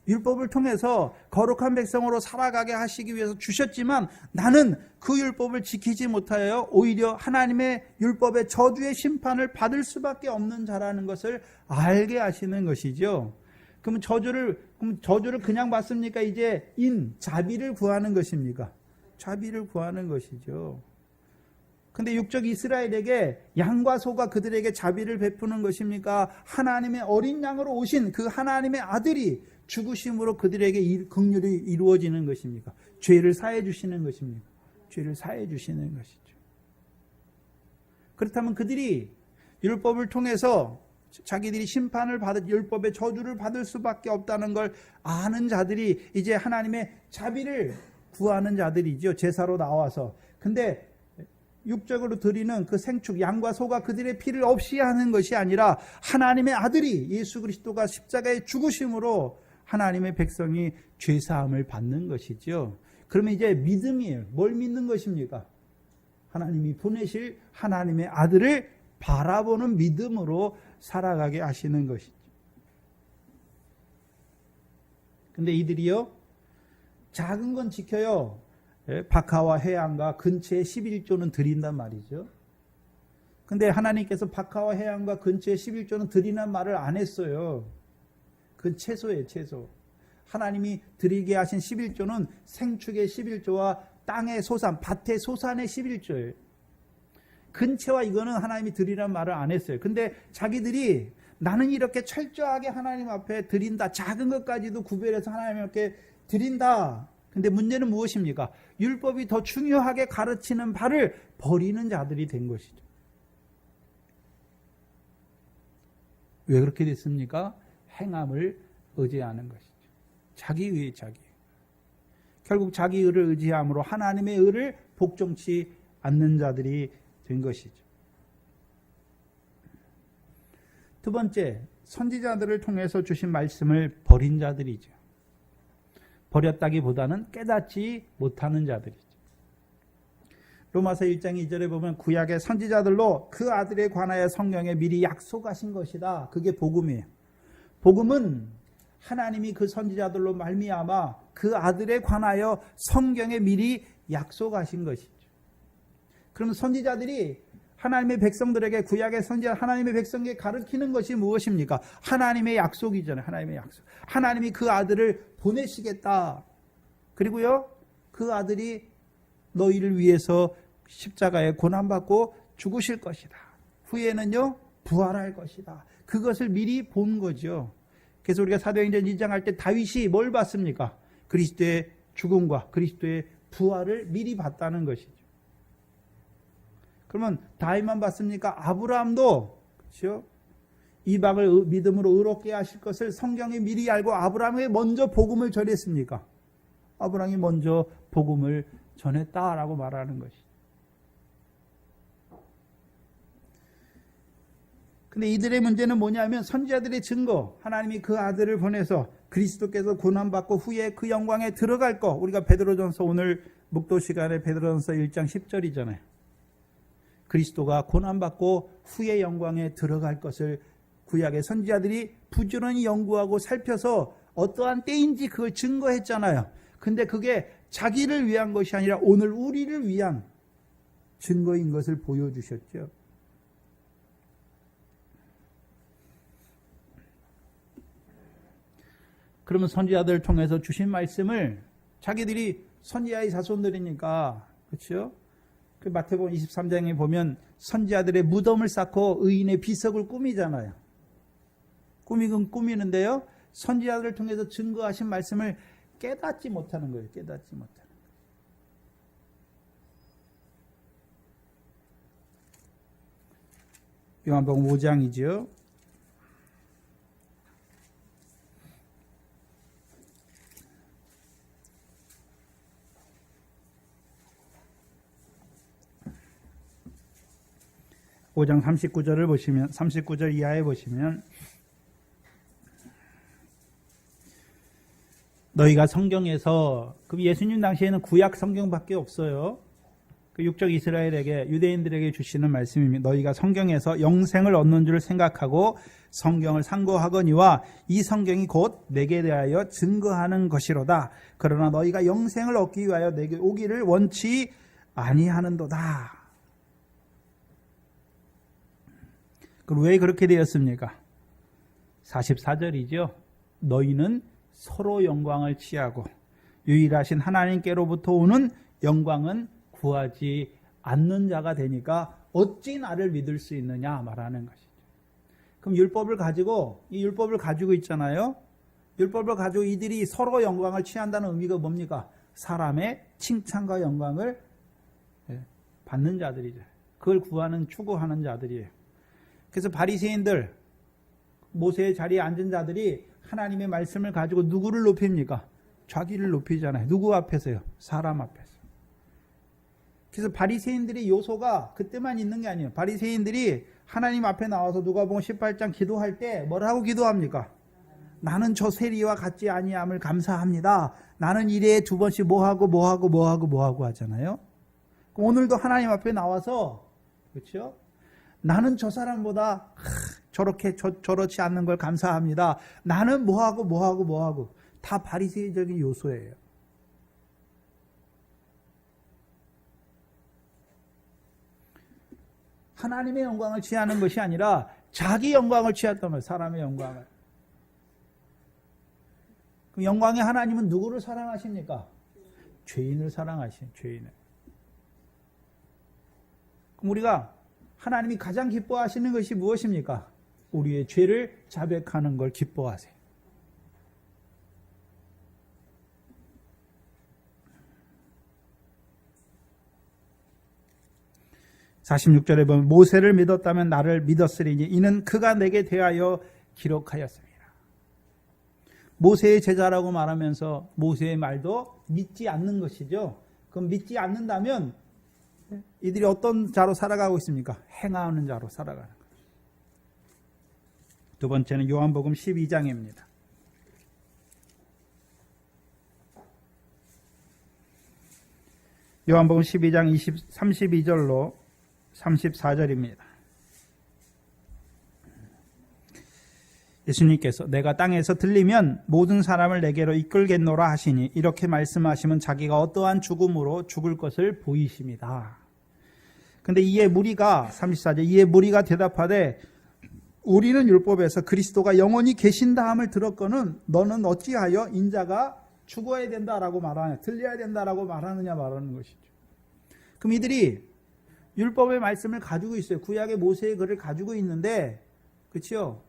율법을 통해서 거룩한 백성으로 살아가게 하시기 위해서 주셨지만 나는 그 율법을 지키지 못하여 오히려 하나님의 율법의 저주의 심판을 받을 수밖에 없는 자라는 것을 알게 하시는 것이죠. 그러면 저주를 그냥 받습니까? 이제 자비를 구하는 것입니까? 자비를 구하는 것이죠. 근데 육적 이스라엘에게 양과 소가 그들에게 자비를 베푸는 것입니까? 하나님의 어린 양으로 오신 그 하나님의 아들이 죽으심으로 그들에게 긍휼이 이루어지는 것입니까? 죄를 사해 주시는 것입니까? 죄를 사해 주시는 것이죠. 그렇다면 그들이 율법을 통해서 자기들이 심판을 받을 율법의 저주를 받을 수밖에 없다는 걸 아는 자들이 이제 하나님의 자비를 구하는 자들이죠. 제사로 나와서. 근데 육적으로 드리는 그 생축 양과 소가 그들의 피를 없이 하는 것이 아니라 하나님의 아들이 예수 그리스도가 십자가에 죽으심으로 하나님의 백성이 죄사함을 받는 것이죠. 그러면 이제 믿음이에요. 뭘 믿는 것입니까? 하나님이 보내실 하나님의 아들을 바라보는 믿음으로 살아가게 하시는 것이죠. 근데 이들이요, 작은 건 지켜요. 박하와 해양과 근처에 11조는 드린단 말이죠. 근데 하나님께서 박하와 해양과 근처에 11조는 드리는 말을 안 했어요. 그건 채소예요, 채소. 하나님이 드리게 하신 11조는 생축의 11조와 땅의 소산, 밭의 소산의 11조예요. 근처와 이거는 하나님이 드리라는 말을 안 했어요. 근데 자기들이 나는 이렇게 철저하게 하나님 앞에 드린다. 작은 것까지도 구별해서 하나님 앞에 드린다. 근데 문제는 무엇입니까? 율법이 더 중요하게 가르치는 바를 버리는 자들이 된 것이죠. 왜 그렇게 됐습니까? 행함을 의지하는 것이죠. 자기 의에 자기. 결국 자기 의를 의지함으로 하나님의 의를 복종치 않는 자들이 된 것이죠. 두 번째, 선지자들을 통해서 주신 말씀을 버린 자들이죠. 버렸다기보다는 깨닫지 못하는 자들이죠. 로마서 1장 2절에 보면 구약의 선지자들로 그 아들에 관하여 성경에 미리 약속하신 것이다. 그게 복음이에요. 복음은 하나님이 그 선지자들로 말미암아 그 아들에 관하여 성경에 미리 약속하신 것이죠. 그럼 선지자들이 하나님의 백성들에게, 구약의 선지자 하나님의 백성에게 가르치는 것이 무엇입니까? 하나님의 약속이잖아요. 하나님의 약속. 하나님이 그 아들을 보내시겠다. 그리고요, 그 아들이 너희를 위해서 십자가에 고난받고 죽으실 것이다. 후에는요, 부활할 것이다. 그것을 미리 본 거죠. 그래서 우리가 사도행전 2장 할 때 다윗이 뭘 봤습니까? 그리스도의 죽음과 그리스도의 부활을 미리 봤다는 것이죠. 그러면 다윗만 봤습니까? 아브라함도, 그렇죠? 이방을 믿음으로 의롭게 하실 것을 성경에 미리 알고 아브라함이 먼저 복음을 전했습니까? 아브라함이 먼저 복음을 전했다라고 말하는 것이죠. 근데 이들의 문제는 뭐냐면 선지자들의 증거, 하나님이 그 아들을 보내서 그리스도께서 고난받고 후에 그 영광에 들어갈 거. 우리가 베드로전서 오늘 묵도 시간에 베드로전서 1장 10절이잖아요. 그리스도가 고난받고 후에 영광에 들어갈 것을 구약의 선지자들이 부지런히 연구하고 살펴서 어떠한 때인지 그걸 증거했잖아요. 근데 그게 자기를 위한 것이 아니라 오늘 우리를 위한 증거인 것을 보여주셨죠. 그러면 선지자들을 통해서 주신 말씀을 자기들이 선지자의 자손들이니까, 그렇죠? 그 마태복음 23장에 보면 선지자들의 무덤을 쌓고 의인의 비석을 꾸미잖아요. 꾸미긴 꾸미는데요, 선지자들을 통해서 증거하신 말씀을 깨닫지 못하는 거예요. 깨닫지 못하는 거예요. 요한복음 5장이죠. (5장) 39절을 보시면, 39절 이하에 보시면, 너희가 성경에서, 그럼 예수님 당시에는 구약 성경밖에 없어요. 그 육적 이스라엘에게, 유대인들에게 주시는 말씀입니다. 너희가 성경에서 영생을 얻는 줄 생각하고 성경을 상고하거니와 이 성경이 곧 내게 대하여 증거하는 것이로다. 그러나 너희가 영생을 얻기 위하여 내게 오기를 원치 아니하는도다. 그럼 왜 그렇게 되었습니까? 44절이죠. 너희는 서로 영광을 취하고 유일하신 하나님께로부터 오는 영광은 구하지 않는 자가 되니까 어찌 나를 믿을 수 있느냐 말하는 것이죠. 그럼 율법을 가지고, 이 율법을 가지고 있잖아요. 율법을 가지고 이들이 서로 영광을 취한다는 의미가 뭡니까? 사람의 칭찬과 영광을 받는 자들이죠. 그걸 구하는, 추구하는 자들이에요. 그래서 바리새인들, 모세의 자리에 앉은 자들이 하나님의 말씀을 가지고 누구를 높입니까? 자기를 높이잖아요. 누구 앞에서요? 사람 앞에서. 그래서 바리새인들의 요소가 그때만 있는 게 아니에요. 바리새인들이 하나님 앞에 나와서 누가복음 18장 기도할 때 뭐라고 기도합니까? 나는 저 세리와 같지 아니함을 감사합니다. 나는 일에 두 번씩 뭐하고 하잖아요. 그럼 오늘도 하나님 앞에 나와서 그렇죠? 나는 저 사람보다 저렇지 않는 걸 감사합니다. 나는 뭐하고 다 바리새인적인 요소예요. 하나님의 영광을 취하는 것이 아니라 자기 영광을 취했단 말이에요. 사람의 영광을. 그럼 영광의 하나님은 누구를 사랑하십니까? 죄인을 사랑하신 죄인을. 그럼 우리가 하나님이 가장 기뻐하시는 것이 무엇입니까? 우리의 죄를 자백하는 걸 기뻐하세요. (46절에) 보면 모세를 믿었다면 나를 믿었으리니 이는 그가 내게 대하여 기록하였습니다. 모세의 제자라고 말하면서 모세의 말도 믿지 않는 것이죠. 그럼 믿지 않는다면 이들이 어떤 자로 살아가고 있습니까? 행하는 자로 살아가는 거죠. 두 번째는 요한복음 12장입니다. 요한복음 12장 32절로 34절입니다. 예수님께서 내가 땅에서 들리면 모든 사람을 내게로 이끌겠노라 하시니 이렇게 말씀하시면 자기가 어떠한 죽음으로 죽을 것을 보이십니다. 근데 이에 무리가 34절 이에 무리가 대답하되 우리는 율법에서 그리스도가 영원히 계신다함을 들었거늘 너는 어찌하여 인자가 죽어야 된다라고 말하냐 들려야 된다라고 말하느냐 말하는 것이죠. 그럼 이들이 율법의 말씀을 가지고 있어요. 구약의 모세의 글을 가지고 있는데 그렇죠?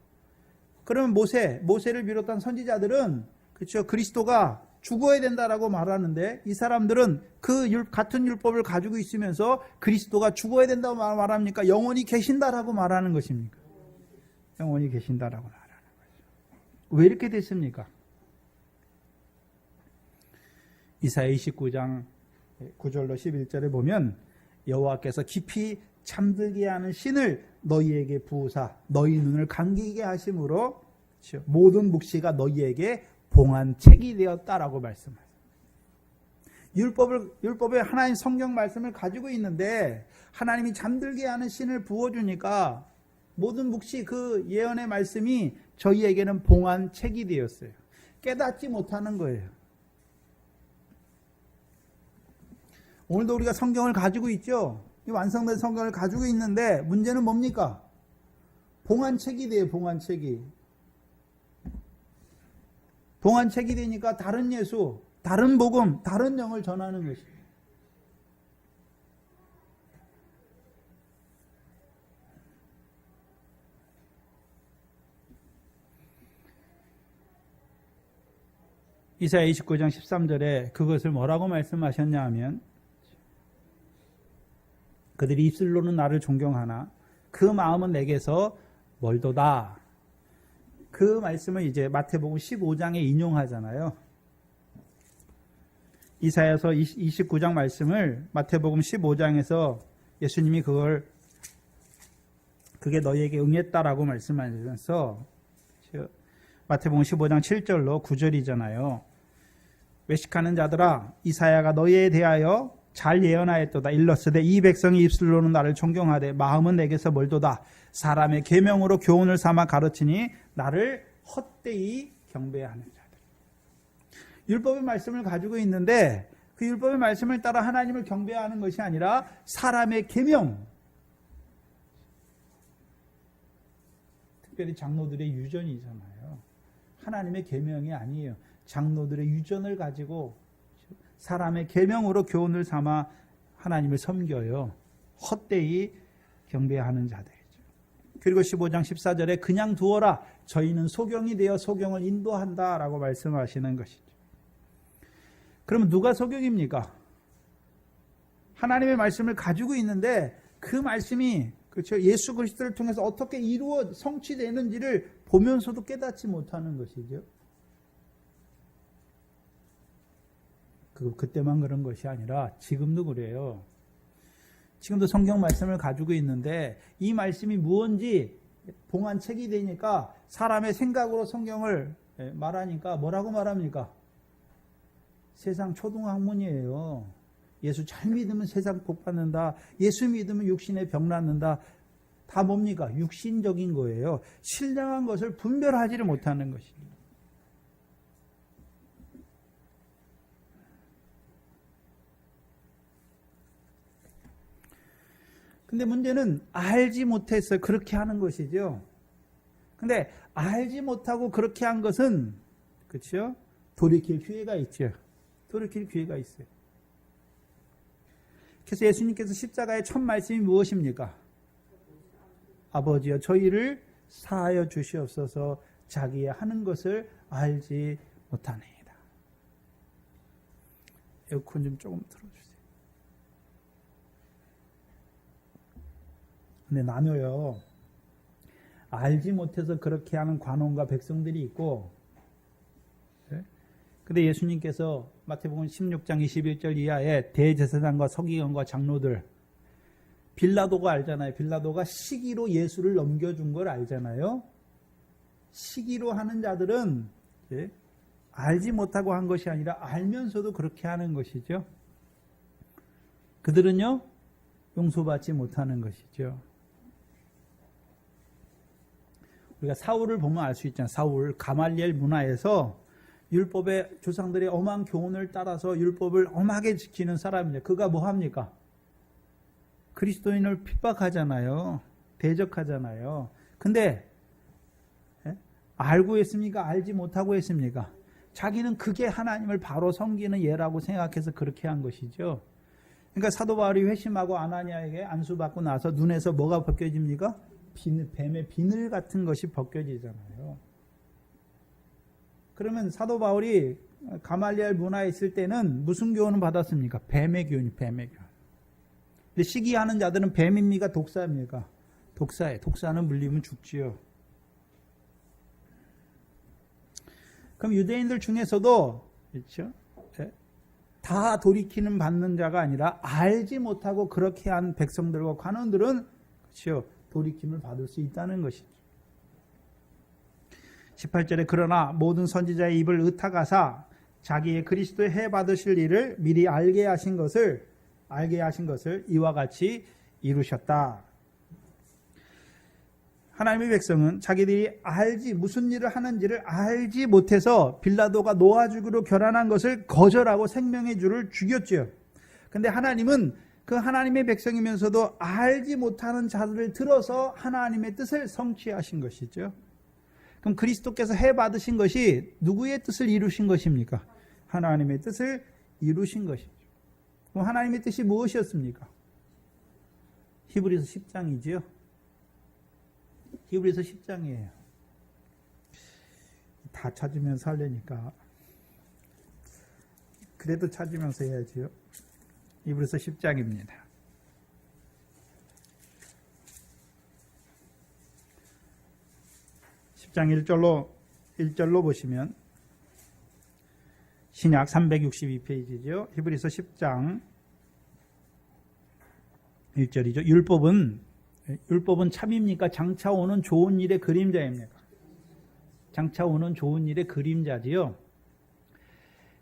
그러면 모세를 비롯한 선지자들은 그렇죠? 그리스도가 죽어야 된다라고 말하는데 이 사람들은 같은 율법을 가지고 있으면서 그리스도가 죽어야 된다고 말합니까? 영원히 계신다라고 말하는 것입니까? 영원히 계신다라고 말하는 거죠. 왜 이렇게 됐습니까? 이사야 29장 9절로 11절에 보면 여호와께서 깊이 잠들게 하는 신을 너희에게 부으사 너희 눈을 감기게 하심으로 모든 묵시가 너희에게 봉한 책이 되었다라고 말씀하세요. 율법의 하나님 성경 말씀을 가지고 있는데 하나님이 잠들게 하는 신을 부어주니까 모든 묵시 그 예언의 말씀이 저희에게는 봉한 책이 되었어요. 깨닫지 못하는 거예요. 오늘도 우리가 성경을 가지고 있죠. 이 완성된 성경을 가지고 있는데 문제는 뭡니까? 봉한 책이 돼요. 봉한 책이 되니까 다른 예수, 다른 복음, 다른 영을 전하는 것입니다. 이사야 29장 13절에 그것을 뭐라고 말씀하셨냐 하면 그들이 입술로는 나를 존경하나 그 마음은 내게서 멀도다. 그 말씀을 이제 마태복음 15장에 인용하잖아요. 이사야서 29장 말씀을 마태복음 15장에서 예수님이 그게 너희에게 응했다라고 말씀하면서 마태복음 15장 7절로 9절이잖아요. 외식하는 자들아 이사야가 너희에 대하여 잘 예언하였도다. 일렀으되 이 백성이 입술로는 나를 존경하되 마음은 내게서 멀도다. 사람의 계명으로 교훈을 삼아 가르치니 나를 헛되이 경배하는 자들. 율법의 말씀을 가지고 있는데 그 율법의 말씀을 따라 하나님을 경배하는 것이 아니라 사람의 계명, 특별히 장로들의 유전이잖아요. 하나님의 계명이 아니에요. 장로들의 유전을 가지고 사람의 계명으로 교훈을 삼아 하나님을 섬겨요. 헛되이 경배하는 자들이죠. 그리고 15장 14절에 그냥 두어라. 저희는 소경이 되어 소경을 인도한다라고 말씀하시는 것이죠. 그러면 누가 소경입니까? 하나님의 말씀을 가지고 있는데 그 말씀이 그렇죠. 예수 그리스도를 통해서 어떻게 이루어 성취되는지를 보면서도 깨닫지 못하는 것이죠. 그때만 그런 것이 아니라 지금도 그래요. 지금도 성경 말씀을 가지고 있는데 이 말씀이 무언지 봉안책이 되니까 사람의 생각으로 성경을 말하니까 뭐라고 말합니까? 세상 초등학문이에요. 예수 잘 믿으면 세상 복 받는다. 예수 믿으면 육신의 병 낫는다. 다 뭡니까? 육신적인 거예요. 신령한 것을 분별하지를 못하는 것입니다. 근데 문제는 알지 못해서 그렇게 하는 것이죠. 근데 알지 못하고 그렇게 한 것은, 그렇죠? 돌이킬 기회가 있죠. 돌이킬 기회가 있어요. 그래서 예수님께서 십자가의 첫 말씀이 무엇입니까? 아버지여 저희를 사하여 주시옵소서 자기의 하는 것을 알지 못하네이다. 에어컨 좀 조금 틀어주세요. 근데 나눠요. 알지 못해서 그렇게 하는 관원과 백성들이 있고, 근데 예수님께서 마태복음 16장 21절 이하에 대제사장과 서기관과 장로들, 빌라도가 알잖아요. 빌라도가 시기로 예수를 넘겨준 걸 알잖아요. 시기로 하는 자들은 알지 못하고 한 것이 아니라 알면서도 그렇게 하는 것이죠. 그들은요, 용서받지 못하는 것이죠. 우리가 사울을 보면 알 수 있잖아요. 사울, 가말리엘 문화에서 율법의 조상들의 엄한 교훈을 따라서 율법을 엄하게 지키는 사람이에요. 그가 뭐 합니까? 그리스도인을 핍박하잖아요. 대적하잖아요. 근데 알고 했습니까? 알지 못하고 했습니까? 자기는 그게 하나님을 바로 섬기는 예라고 생각해서 그렇게 한 것이죠. 그러니까 사도 바울이 회심하고 아나니아에게 안수받고 나서 눈에서 뭐가 벗겨집니까? 뱀의 비늘 같은 것이 벗겨지잖아요. 그러면 사도 바울이 가말리엘 문화에 있을 때는 무슨 교훈을 받았습니까? 뱀의 교훈이 뱀의 교훈. 근데 시기하는 자들은 뱀입니까? 독사입니까? 독사예요. 독사는 물리면 죽지요. 그럼 유대인들 중에서도 그렇죠? 다 돌이키는 받는 자가 아니라 알지 못하고 그렇게 한 백성들과 관원들은 그렇죠? 돌이킴을 받을 수 있다는 것이죠. 18절에 그러나 모든 선지자의 입을 의탁하사 자기의 그리스도의 해 받으실 일을 미리 알게 하신 것을 이와 같이 이루셨다. 하나님의 백성은 자기들이 무슨 일을 하는지를 알지 못해서 빌라도가 노아 죽이로 결안한 것을 거절하고 생명의 주를 죽였죠. 근데 하나님은 그 하나님의 백성이면서도 알지 못하는 자들을 들어서 하나님의 뜻을 성취하신 것이죠. 그럼 그리스도께서 해 받으신 것이 누구의 뜻을 이루신 것입니까? 하나님의 뜻을 이루신 것이죠. 그럼 하나님의 뜻이 무엇이었습니까? 히브리서 10장이지요. 히브리서 10장이에요. 다 찾으면서 하려니까 그래도 찾으면서 해야지요. 히브리서 10장입니다. 10장 1절로 보시면 신약 362페이지죠. 히브리서 10장 1절이죠. 율법은 참입니까? 장차 오는 좋은 일의 그림자입니까? 장차 오는 좋은 일의 그림자지요.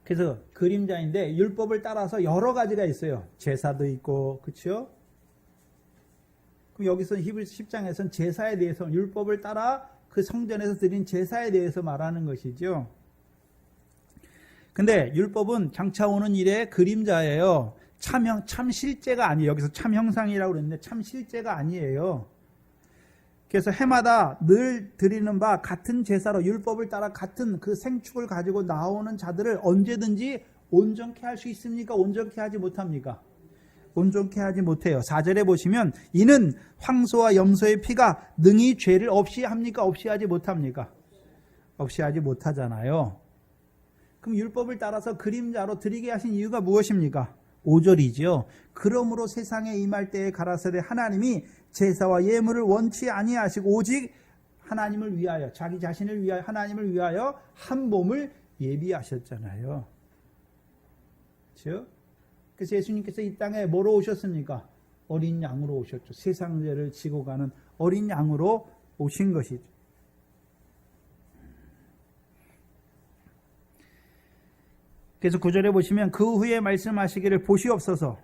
그래서 그림자인데 율법을 따라서 여러 가지가 있어요. 제사도 있고, 그렇죠? 그럼 여기서 히브리서 10장에서는 제사에 대해서 율법을 따라 그 성전에서 드린 제사에 대해서 말하는 것이죠. 근데 율법은 장차 오는 일의 그림자예요. 참 실제가 아니에요. 여기서 참 형상이라고 그랬는데 참 실제가 아니에요. 그래서 해마다 늘 드리는 바 같은 제사로 율법을 따라 같은 그 생축을 가지고 나오는 자들을 언제든지 온전케 할 수 있습니까? 온전케 하지 못합니까? 온전케 하지 못해요. 4절에 보시면 이는 황소와 염소의 피가 능히 죄를 없이 합니까? 없이 하지 못합니까? 없이 하지 못하잖아요. 그럼 율법을 따라서 그림자로 드리게 하신 이유가 무엇입니까? 5절이지요. 그러므로 세상에 임할 때에 가라사대 하나님이 제사와 예물을 원치 아니하시고 오직 하나님을 위하여 자기 자신을 위하여 하나님을 위하여 한 몸을 예비하셨잖아요. 그렇죠? 그래서 예수님께서 이 땅에 뭐로 오셨습니까? 어린 양으로 오셨죠. 세상 죄를 지고 가는 어린 양으로 오신 것이죠. 그래서 9절에 보시면 그 후에 말씀하시기를 보시옵소서.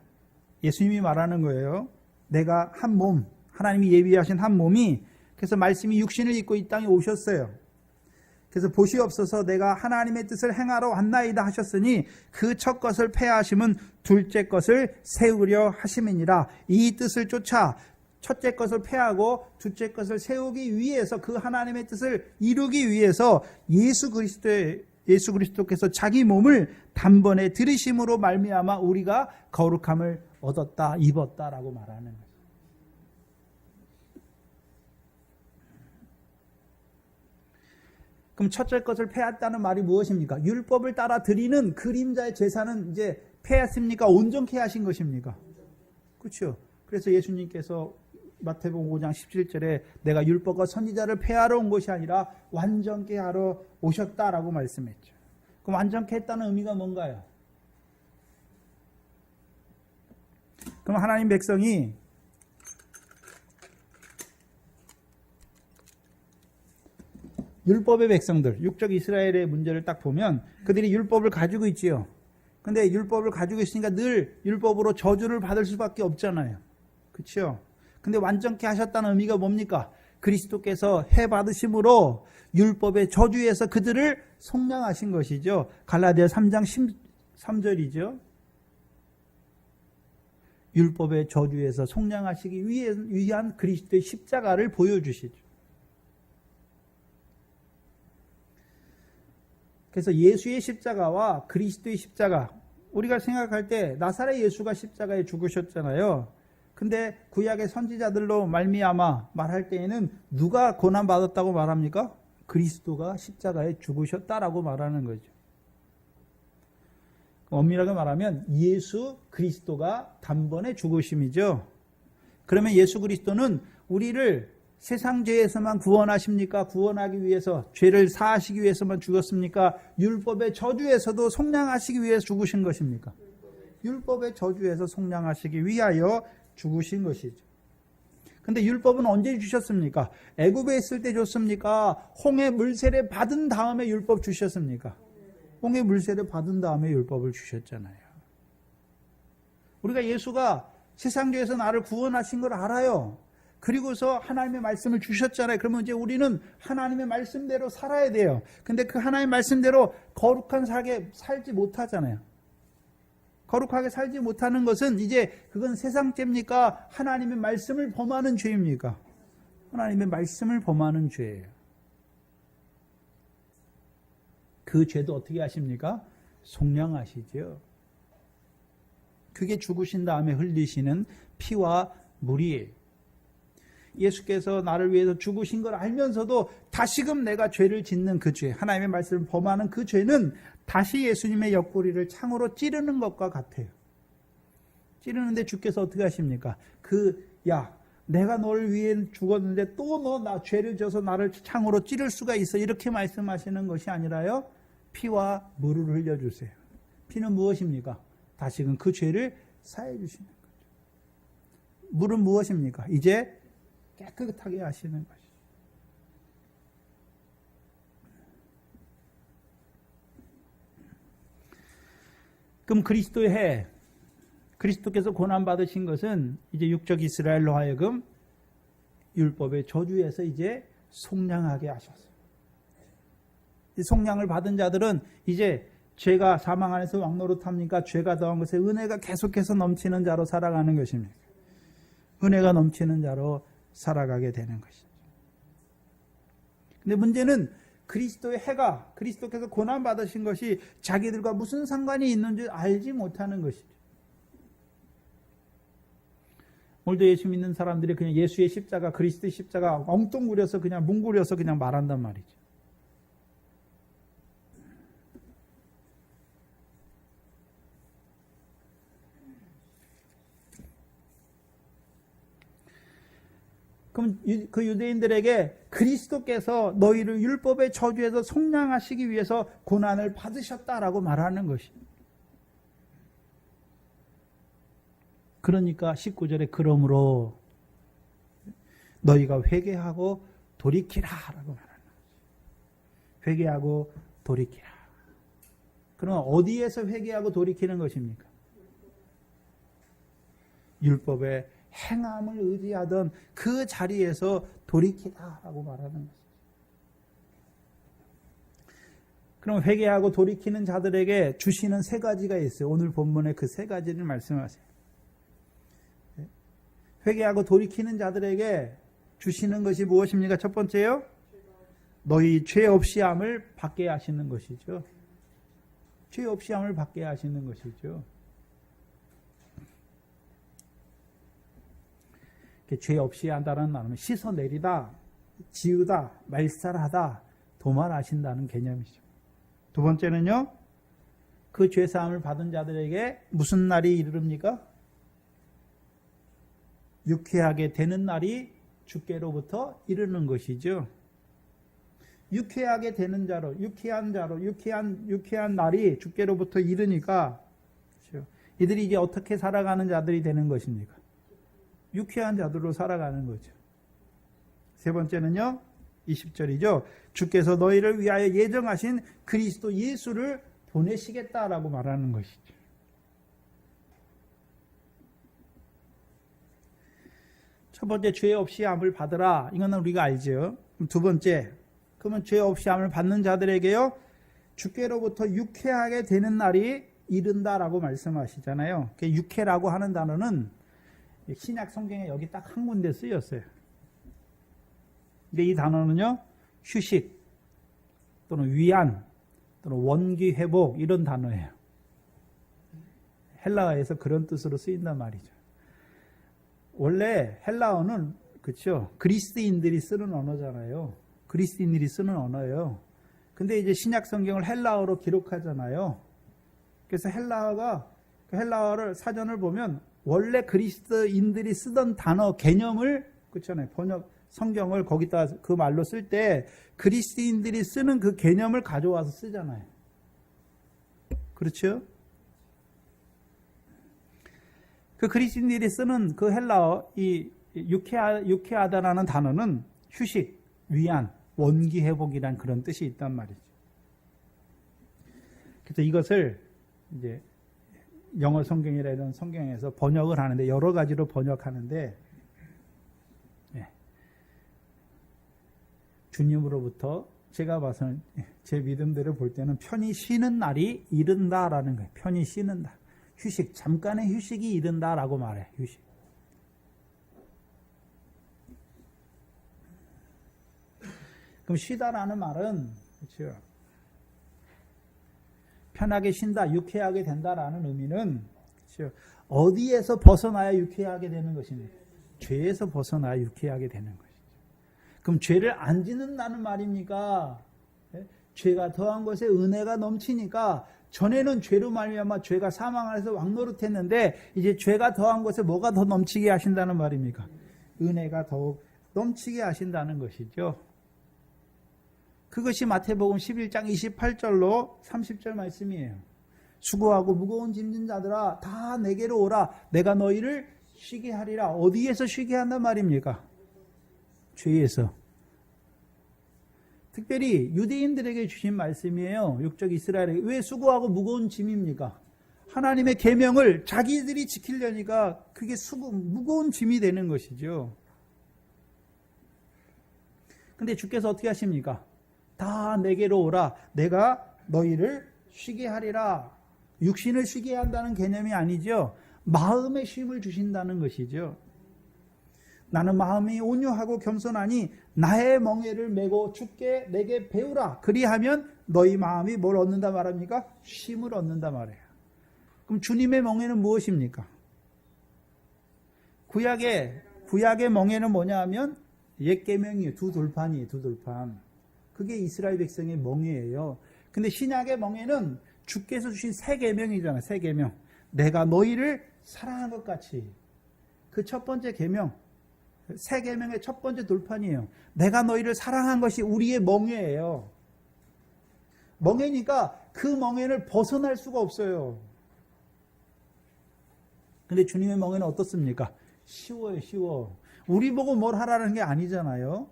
예수님이 말하는 거예요. 내가 한 몸, 하나님이 예비하신 한 몸이, 그래서 말씀이 육신을 입고 이 땅에 오셨어요. 그래서 보시옵소서 내가 하나님의 뜻을 행하러 왔나이다 하셨으니 그 첫 것을 폐하심은 둘째 것을 세우려 하심이니라. 이 뜻을 쫓아 첫째 것을 폐하고 둘째 것을 세우기 위해서, 그 하나님의 뜻을 이루기 위해서 예수 그리스도께서 자기 몸을 단번에 들이심으로 말미암아 우리가 거룩함을 얻었다, 입었다라고 말하는 거예요. 그럼 첫째 것을 폐했다는 말이 무엇입니까? 율법을 따라 드리는 그림자의 제사는 이제 폐했습니까? 온전케 하신 것입니까? 그렇죠. 그래서 예수님께서 마태복음 5장 17절에 내가 율법과 선지자를 폐하러 온 것이 아니라 완전케 하러 오셨다라고 말씀했죠. 그럼 완전케 했다는 의미가 뭔가요? 그럼 하나님 백성이 율법의 백성들, 육적 이스라엘의 문제를 딱 보면 그들이 율법을 가지고 있지요. 근데 율법을 가지고 있으니까 늘 율법으로 저주를 받을 수밖에 없잖아요. 그렇죠? 근데 완전케 하셨다는 의미가 뭡니까? 그리스도께서 해 받으심으로 율법의 저주에서 그들을 속량하신 것이죠. 갈라디아 3장 13절이죠. 율법의 저주에서 속량하시기 위한 그리스도의 십자가를 보여주시죠. 그래서 예수의 십자가와 그리스도의 십자가, 우리가 생각할 때 나사렛 예수가 십자가에 죽으셨잖아요. 근데 구약의 선지자들로 말미암아 말할 때에는 누가 고난받았다고 말합니까? 그리스도가 십자가에 죽으셨다라고 말하는 거죠. 엄밀하게 말하면 예수 그리스도가 단번에 죽으심이죠. 그러면 예수 그리스도는 우리를 세상 죄에서만 구원하십니까? 구원하기 위해서, 죄를 사하시기 위해서만 죽었습니까? 율법의 저주에서도 속량하시기 위해서 죽으신 것입니까? 율법의 저주에서 속량하시기 위하여 죽으신 것이죠. 근데 율법은 언제 주셨습니까? 애굽에 있을 때 줬습니까? 홍해 물세례 받은 다음에 율법 주셨습니까? 홍해 물세례 받은 다음에 율법을 주셨잖아요. 우리가 예수가 세상 죄에서 나를 구원하신 걸 알아요. 그리고서 하나님의 말씀을 주셨잖아요. 그러면 이제 우리는 하나님의 말씀대로 살아야 돼요. 근데 그 하나님의 말씀대로 거룩한 삶에 살지 못하잖아요. 거룩하게 살지 못하는 것은 이제 그건 세상 죄입니까? 하나님의 말씀을 범하는 죄입니까? 하나님의 말씀을 범하는 죄예요. 그 죄도 어떻게 하십니까? 속량하시죠. 그게 죽으신 다음에 흘리시는 피와 물이에요. 예수께서 나를 위해서 죽으신 걸 알면서도 다시금 내가 죄를 짓는 그 죄, 하나님의 말씀을 범하는 그 죄는 다시 예수님의 옆구리를 창으로 찌르는 것과 같아요. 찌르는데 주께서 어떻게 하십니까? 내가 너를 위해 죽었는데 또 너 나 죄를 져서 나를 창으로 찌를 수가 있어. 이렇게 말씀하시는 것이 아니라요. 피와 물을 흘려주세요. 피는 무엇입니까? 다시금 그 죄를 사해 주시는 거죠. 물은 무엇입니까? 이제 깨끗하게 하시는 것이죠. 그럼 그리스도의 해, 그리스도께서 고난받으신 것은 이제 육적 이스라엘로 하여금 율법의 저주에서 이제 속량하게 하셨어요. 이 속량을 받은 자들은 이제 죄가 사망 안에서 왕노릇합니까? 죄가 더한 것에 은혜가 계속해서 넘치는 자로 살아가는 것입니다. 은혜가 넘치는 자로 살아가게 되는 것이죠. 근데 문제는 그리스도의 해가, 그리스도께서 고난받으신 것이 자기들과 무슨 상관이 있는지 알지 못하는 것이죠. 오늘도 예수 믿는 사람들이 그냥 예수의 십자가, 그리스도의 십자가 엉뚱구려서 그냥 뭉구려서 그냥 말한단 말이죠. 그럼 그 유대인들에게 그리스도께서 너희를 율법의 저주에서 속량하시기 위해서 고난을 받으셨다라고 말하는 것입니다. 그러니까 19절에 그러므로 너희가 회개하고 돌이키라 라고 말하는 거죠. 회개하고 돌이키라. 그럼 어디에서 회개하고 돌이키는 것입니까? 율법의 행함을 의지하던 그 자리에서 돌이키라 라고 말하는 것이죠. 그럼 회개하고 돌이키는 자들에게 주시는 세 가지가 있어요. 오늘 본문에 그 세 가지를 말씀하세요. 회개하고 돌이키는 자들에게 주시는 것이 무엇입니까? 첫 번째요. 너희 죄 없이 함을 받게 하시는 것이죠. 죄 없이 함을 받게 하시는 것이죠. 죄 없이 한다는 말은 씻어내리다, 지우다, 말살하다, 도말하신다는 개념이죠. 두 번째는요. 그 죄사함을 받은 자들에게 무슨 날이 이르릅니까? 유쾌하게 되는 날이 주께로부터 이르는 것이죠. 유쾌하게 되는 자로, 유쾌한 날이 주께로부터 이르니까, 그렇죠? 이들이 이제 어떻게 살아가는 자들이 되는 것입니까? 유쾌한 자들로 살아가는 거죠. 세 번째는요, 20절이죠. 주께서 너희를 위하여 예정하신 그리스도 예수를 보내시겠다라고 말하는 것이죠. 첫 번째, 죄 없이 함을 받으라. 이거는 우리가 알죠. 두 번째, 그러면 죄 없이 함을 받는 자들에게요, 주께로부터 유쾌하게 되는 날이 이른다라고 말씀하시잖아요. 유쾌라고 하는 단어는 신약 성경에 여기 딱 한 군데 쓰였어요. 근데 이 단어는요, 휴식 또는 위안 또는 원기 회복 이런 단어예요. 헬라어에서 그런 뜻으로 쓰인단 말이죠. 원래 헬라어는 그렇죠. 그리스인들이 쓰는 언어잖아요. 그리스인들이 쓰는 언어예요. 근데 이제 신약 성경을 헬라어로 기록하잖아요. 그래서 헬라어를 사전을 보면 원래 그리스도인들이 쓰던 단어 개념을 그렇잖아요. 번역 성경을 거기다 그 말로 쓸 때 그리스도인들이 쓰는 그 개념을 가져와서 쓰잖아요. 그렇죠? 그 그리스도인들이 쓰는 그 헬라어 이 유쾌하다라는 단어는 휴식, 위안, 원기 회복이란 그런 뜻이 있단 말이죠. 그래서 이것을 이제 영어 성경이라 이런 성경에서 번역을 하는데 여러 가지로 번역하는데 주님으로부터 제가 봐서는 제 믿음대로 볼 때는 편히 쉬는 날이 이른다라는 거예요. 편히 쉬는다. 휴식, 잠깐의 휴식이 이른다라고 말해. 휴식. 그럼 쉬다라는 말은 그렇죠. 편하게 쉰다, 유쾌하게 된다라는 의미는 그렇죠. 어디에서 벗어나야 유쾌하게 되는 것입니까? 죄에서 벗어나야 유쾌하게 되는 것이죠. 그럼 죄를 안 짓는다는 말입니까? 죄가 더한 것에 은혜가 넘치니까 전에는 죄로 말미암아 죄가 사망 안에서 왕노릇했는데 이제 죄가 더한 것에 뭐가 더 넘치게 하신다는 말입니까? 은혜가 더욱 넘치게 하신다는 것이죠. 그것이 마태복음 11장 28절로 30절 말씀이에요. 수고하고 무거운 짐진 자들아 다 내게로 오라. 내가 너희를 쉬게 하리라. 어디에서 쉬게 한단 말입니까? 죄에서. 특별히 유대인들에게 주신 말씀이에요. 육적 이스라엘에게. 왜 수고하고 무거운 짐입니까? 하나님의 계명을 자기들이 지키려니까 그게 무거운 짐이 되는 것이죠. 근데 주께서 어떻게 하십니까? 다 내게로 오라. 내가 너희를 쉬게 하리라. 육신을 쉬게 한다는 개념이 아니죠. 마음의 쉼을 주신다는 것이죠. 나는 마음이 온유하고 겸손하니 나의 멍에를 메고 주께 내게 배우라. 그리하면 너희 마음이 뭘 얻는다 말합니까? 쉼을 얻는다 말이에요. 그럼 주님의 멍에는 무엇입니까? 구약의 멍에는 뭐냐 하면 옛 계명이에요. 두 돌판. 그게 이스라엘 백성의 멍에예요. 근데 신약의 멍에는 주께서 주신 새 계명이잖아요. 새 계명. 내가 너희를 사랑한 것 같이. 그 첫 번째 계명. 새 계명의 첫 번째 돌판이에요. 내가 너희를 사랑한 것이 우리의 멍에예요. 멍에니까 그 멍에를 벗어날 수가 없어요. 근데 주님의 멍에는 어떻습니까? 쉬워요, 쉬워. 우리 보고 뭘 하라는 게 아니잖아요.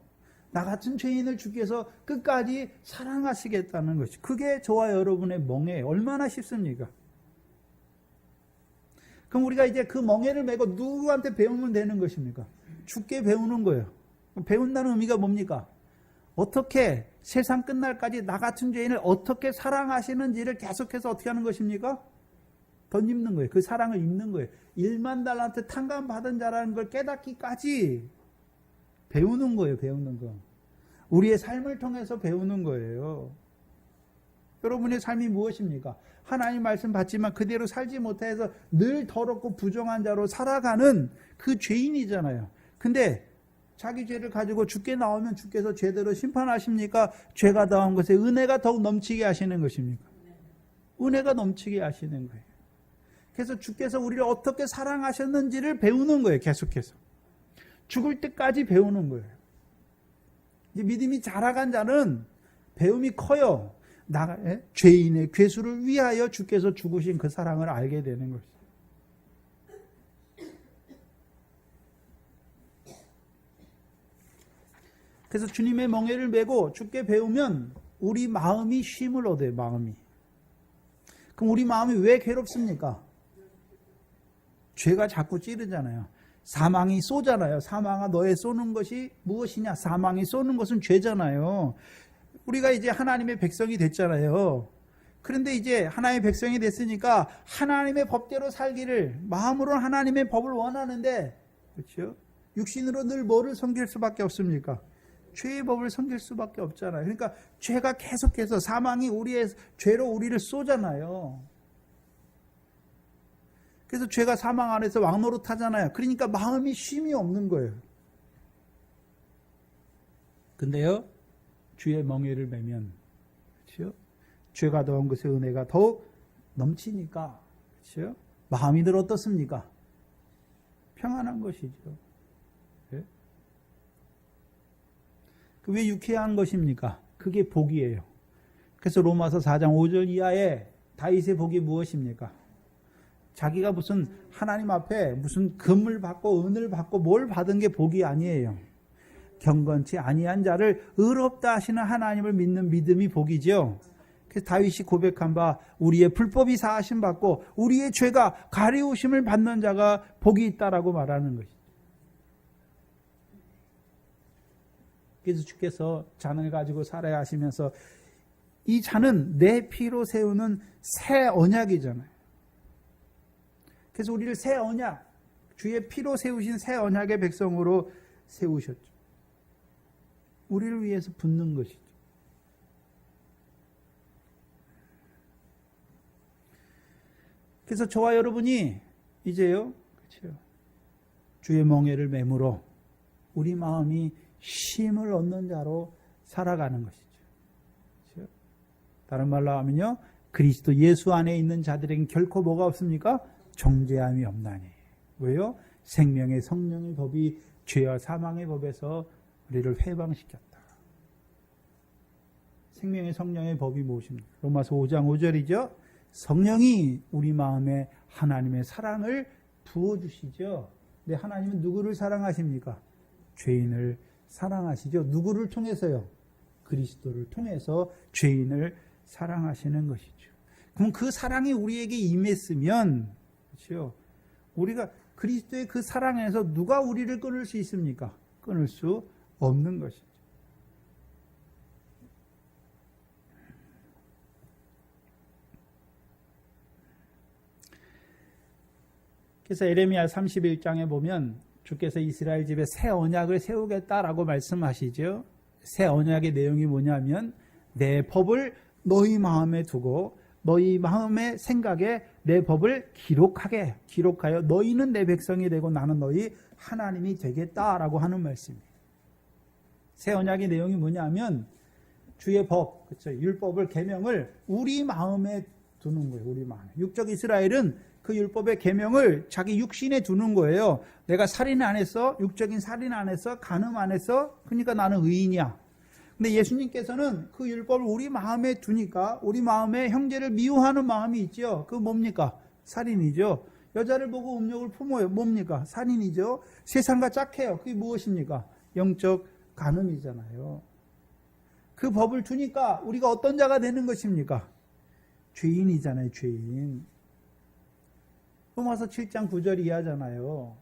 나 같은 죄인을 주께서 끝까지 사랑하시겠다는 것이. 그게 저와 여러분의 멍에 얼마나 쉽습니까? 그럼 우리가 이제 그 멍에를 메고 누구한테 배우면 되는 것입니까? 주께 배우는 거예요. 배운다는 의미가 뭡니까? 어떻게 세상 끝날까지 나 같은 죄인을 어떻게 사랑하시는지를 계속해서 어떻게 하는 것입니까? 덧입는 거예요. 그 사랑을 입는 거예요. 1만 달란트 탕감 받은 자라는 걸 깨닫기까지 배우는 거예요. 배우는 거. 우리의 삶을 통해서 배우는 거예요. 여러분의 삶이 무엇입니까? 하나님 말씀 받지만 그대로 살지 못해서 늘 더럽고 부정한 자로 살아가는 그 죄인이잖아요. 근데 자기 죄를 가지고 주께 나오면 주께서 제대로 심판하십니까? 죄가 더한 것에 은혜가 더욱 넘치게 하시는 것입니까? 은혜가 넘치게 하시는 거예요. 그래서 주께서 우리를 어떻게 사랑하셨는지를 배우는 거예요. 계속해서. 죽을 때까지 배우는 거예요. 이제 믿음이 자라간 자는 배움이 커요. 죄인의 괴수를 위하여 주께서 죽으신 그 사랑을 알게 되는 것이죠. 그래서 주님의 멍에를 메고 주께 배우면 우리 마음이 쉼을 얻어요. 마음이. 그럼 우리 마음이 왜 괴롭습니까? 죄가 자꾸 찌르잖아요. 사망이 쏘잖아요. 사망아 너의 쏘는 것이 무엇이냐? 사망이 쏘는 것은 죄잖아요. 우리가 이제 하나님의 백성이 됐잖아요. 그런데 이제 하나님의 백성이 됐으니까 하나님의 법대로 살기를 마음으로 하나님의 법을 원하는데, 그렇죠? 육신으로 늘 뭐를 섬길 수밖에 없습니까? 죄의 법을 섬길 수밖에 없잖아요. 그러니까 죄가 계속해서 사망이 우리의 죄로 우리를 쏘잖아요. 그래서 죄가 사망 안에서 왕노릇하잖아요. 그러니까 마음이 쉼이 없는 거예요. 근데요, 주의 멍에를 메면, 그렇죠? 죄가 더한 것의 은혜가 더욱 넘치니까, 그렇죠? 마음이 늘 어떻습니까? 평안한 것이죠. 네? 왜 유쾌한 것입니까? 그게 복이에요. 그래서 로마서 4장 5절 이하에 다윗의 복이 무엇입니까? 자기가 무슨 하나님 앞에 무슨 금을 받고 은을 받고 뭘 받은 게 복이 아니에요. 경건치 아니한 자를 의롭다 하시는 하나님을 믿는 믿음이 복이죠. 그래서 다윗이 고백한 바 우리의 불법이 사하심 받고 우리의 죄가 가리우심을 받는 자가 복이 있다라고 말하는 것이죠. 그래서 주께서 잔을 가지고 살아야 하시면서 이 잔은 내 피로 세우는 새 언약이잖아요. 그래서 우리를 새 언약, 주의 피로 세우신 새 언약의 백성으로 세우셨죠. 우리를 위해서 붙는 것이죠. 그래서 저와 여러분이 이제요, 그렇죠? 주의 멍에를 메물어 우리 마음이 쉼을 얻는 자로 살아가는 것이죠. 그렇죠? 다른 말로 하면요, 그리스도 예수 안에 있는 자들에겐 결코 뭐가 없습니까? 정죄함이 없나니. 왜요? 생명의 성령의 법이 죄와 사망의 법에서 우리를 해방시켰다. 생명의 성령의 법이 무엇입니까? 로마서 5장 5절이죠. 성령이 우리 마음에 하나님의 사랑을 부어주시죠. 근데 하나님은 누구를 사랑하십니까? 죄인을 사랑하시죠. 누구를 통해서요? 그리스도를 통해서 죄인을 사랑하시는 것이죠. 그럼 그 사랑이 우리에게 임했으면, 그렇죠? 우리가 그리스도의 그 사랑에서 누가 우리를 끊을 수 있습니까? 끊을 수 없는 것이죠. 그래서 에레미야 31장에 보면 주께서 이스라엘 집에 새 언약을 세우겠다라고 말씀하시죠. 새 언약의 내용이 뭐냐면 내 법을 너희 마음에 두고 너희 마음의 생각에 내 법을 기록하여 너희는 내 백성이 되고 나는 너희 하나님이 되겠다라고 하는 말씀이에요. 새 언약의 내용이 뭐냐면 주의 법, 그렇죠? 율법을 계명을 우리 마음에 두는 거예요. 우리 마음에. 육적 이스라엘은 그 율법의 계명을 자기 육신에 두는 거예요. 내가 살인 안 했어? 육적인 살인 안 했어? 간음 안 했어? 그러니까 나는 의인이야. 근데 예수님께서는 그 율법을 우리 마음에 두니까 우리 마음에 형제를 미워하는 마음이 있죠. 그거 뭡니까? 살인이죠. 여자를 보고 음욕을 품어요. 뭡니까? 살인이죠. 세상과 짝해요. 그게 무엇입니까? 영적 간음이잖아요. 그 법을 두니까 우리가 어떤 자가 되는 것입니까? 죄인이잖아요. 죄인. 로마서 7장 9절 이하잖아요.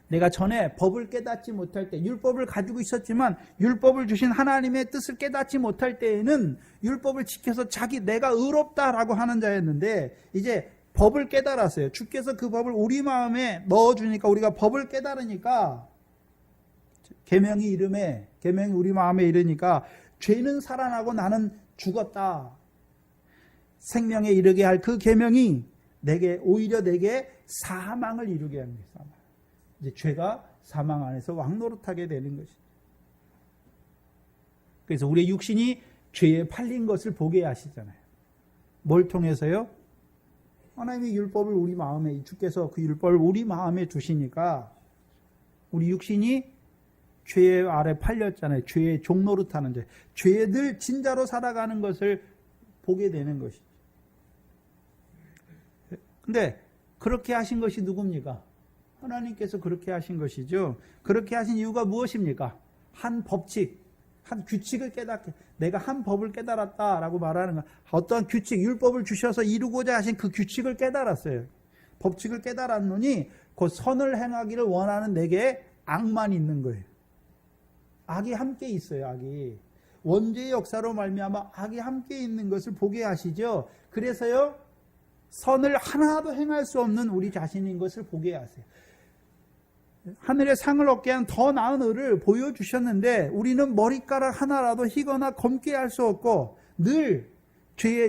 내가 전에 법을 깨닫지 못할 때, 율법을 가지고 있었지만 율법을 주신 하나님의 뜻을 깨닫지 못할 때에는 율법을 지켜서 내가 의롭다라고 하는 자였는데, 이제 법을 깨달았어요. 주께서 그 법을 우리 마음에 넣어주니까, 우리가 법을 깨달으니까, 계명이 우리 마음에 이르니까 죄는 살아나고 나는 죽었다. 생명에 이르게 할 그 계명이 오히려 내게 사망을 이루게 합니다. 이제 죄가 사망 안에서 왕노릇하게 되는 것이죠. 그래서 우리의 육신이 죄에 팔린 것을 보게 하시잖아요. 뭘 통해서요? 하나님의 율법을 우리 마음에, 주께서 그 율법을 우리 마음에 두시니까 우리 육신이 죄 아래 팔렸잖아요. 죄의 종노릇하는 죄. 죄에 늘 진자로 살아가는 것을 보게 되는 것이죠. 근데 그렇게 하신 것이 누굽니까? 하나님께서 그렇게 하신 것이죠. 그렇게 하신 이유가 무엇입니까? 한 법칙, 한 규칙을 깨닫게, 내가 한 법을 깨달았다라고 말하는 것. 어떠한 규칙, 율법을 주셔서 이루고자 하신 그 규칙을 깨달았어요. 법칙을 깨달았노니 그 선을 행하기를 원하는 내게 악만 있는 거예요. 악이 함께 있어요. 악이. 원죄의 역사로 말미암아 악이 함께 있는 것을 보게 하시죠. 그래서요, 선을 하나도 행할 수 없는 우리 자신인 것을 보게 하세요. 하늘의 상을 얻게 한 더 나은 의를 보여주셨는데 우리는 머리카락 하나라도 희거나 검게 할 수 없고 늘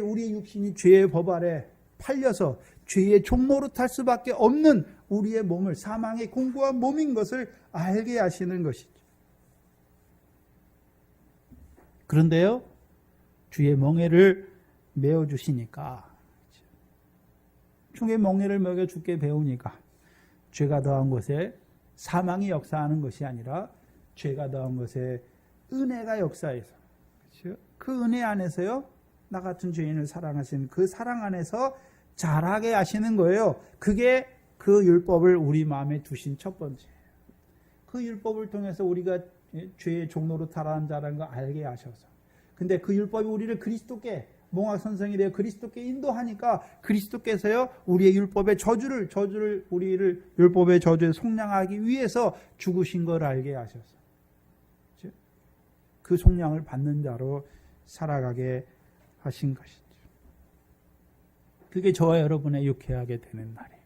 우리의 육신이 죄의 법 아래 팔려서 죄의 종노릇할 수밖에 없는 우리의 몸을, 사망의 공고한 몸인 것을 알게 하시는 것이죠. 그런데요, 주의 멍에를 메어주시니까, 주의 멍에를 먹여 주께 배우니까 죄가 더한 곳에 사망이 역사하는 것이 아니라 죄가 더한 것에 은혜가 역사해서, 그렇죠? 그 은혜 안에서요, 나 같은 죄인을 사랑하시는 그 사랑 안에서 자라게 하시는 거예요. 그게 그 율법을 우리 마음에 두신 첫 번째. 그 율법을 통해서 우리가 죄의 종로로 타락한 자라는 걸 알게 하셔서. 근데 그 율법이 우리를 그리스도께, 몽학 선생이 되어 그리스도께 인도하니까 그리스도께서요, 우리의 율법의 우리를 율법의 저주에 속량하기 위해서 죽으신 걸 알게 하셔서 그 속량을 받는 자로 살아가게 하신 것이죠. 그게 저와 여러분의 유쾌하게 되는 날이에요.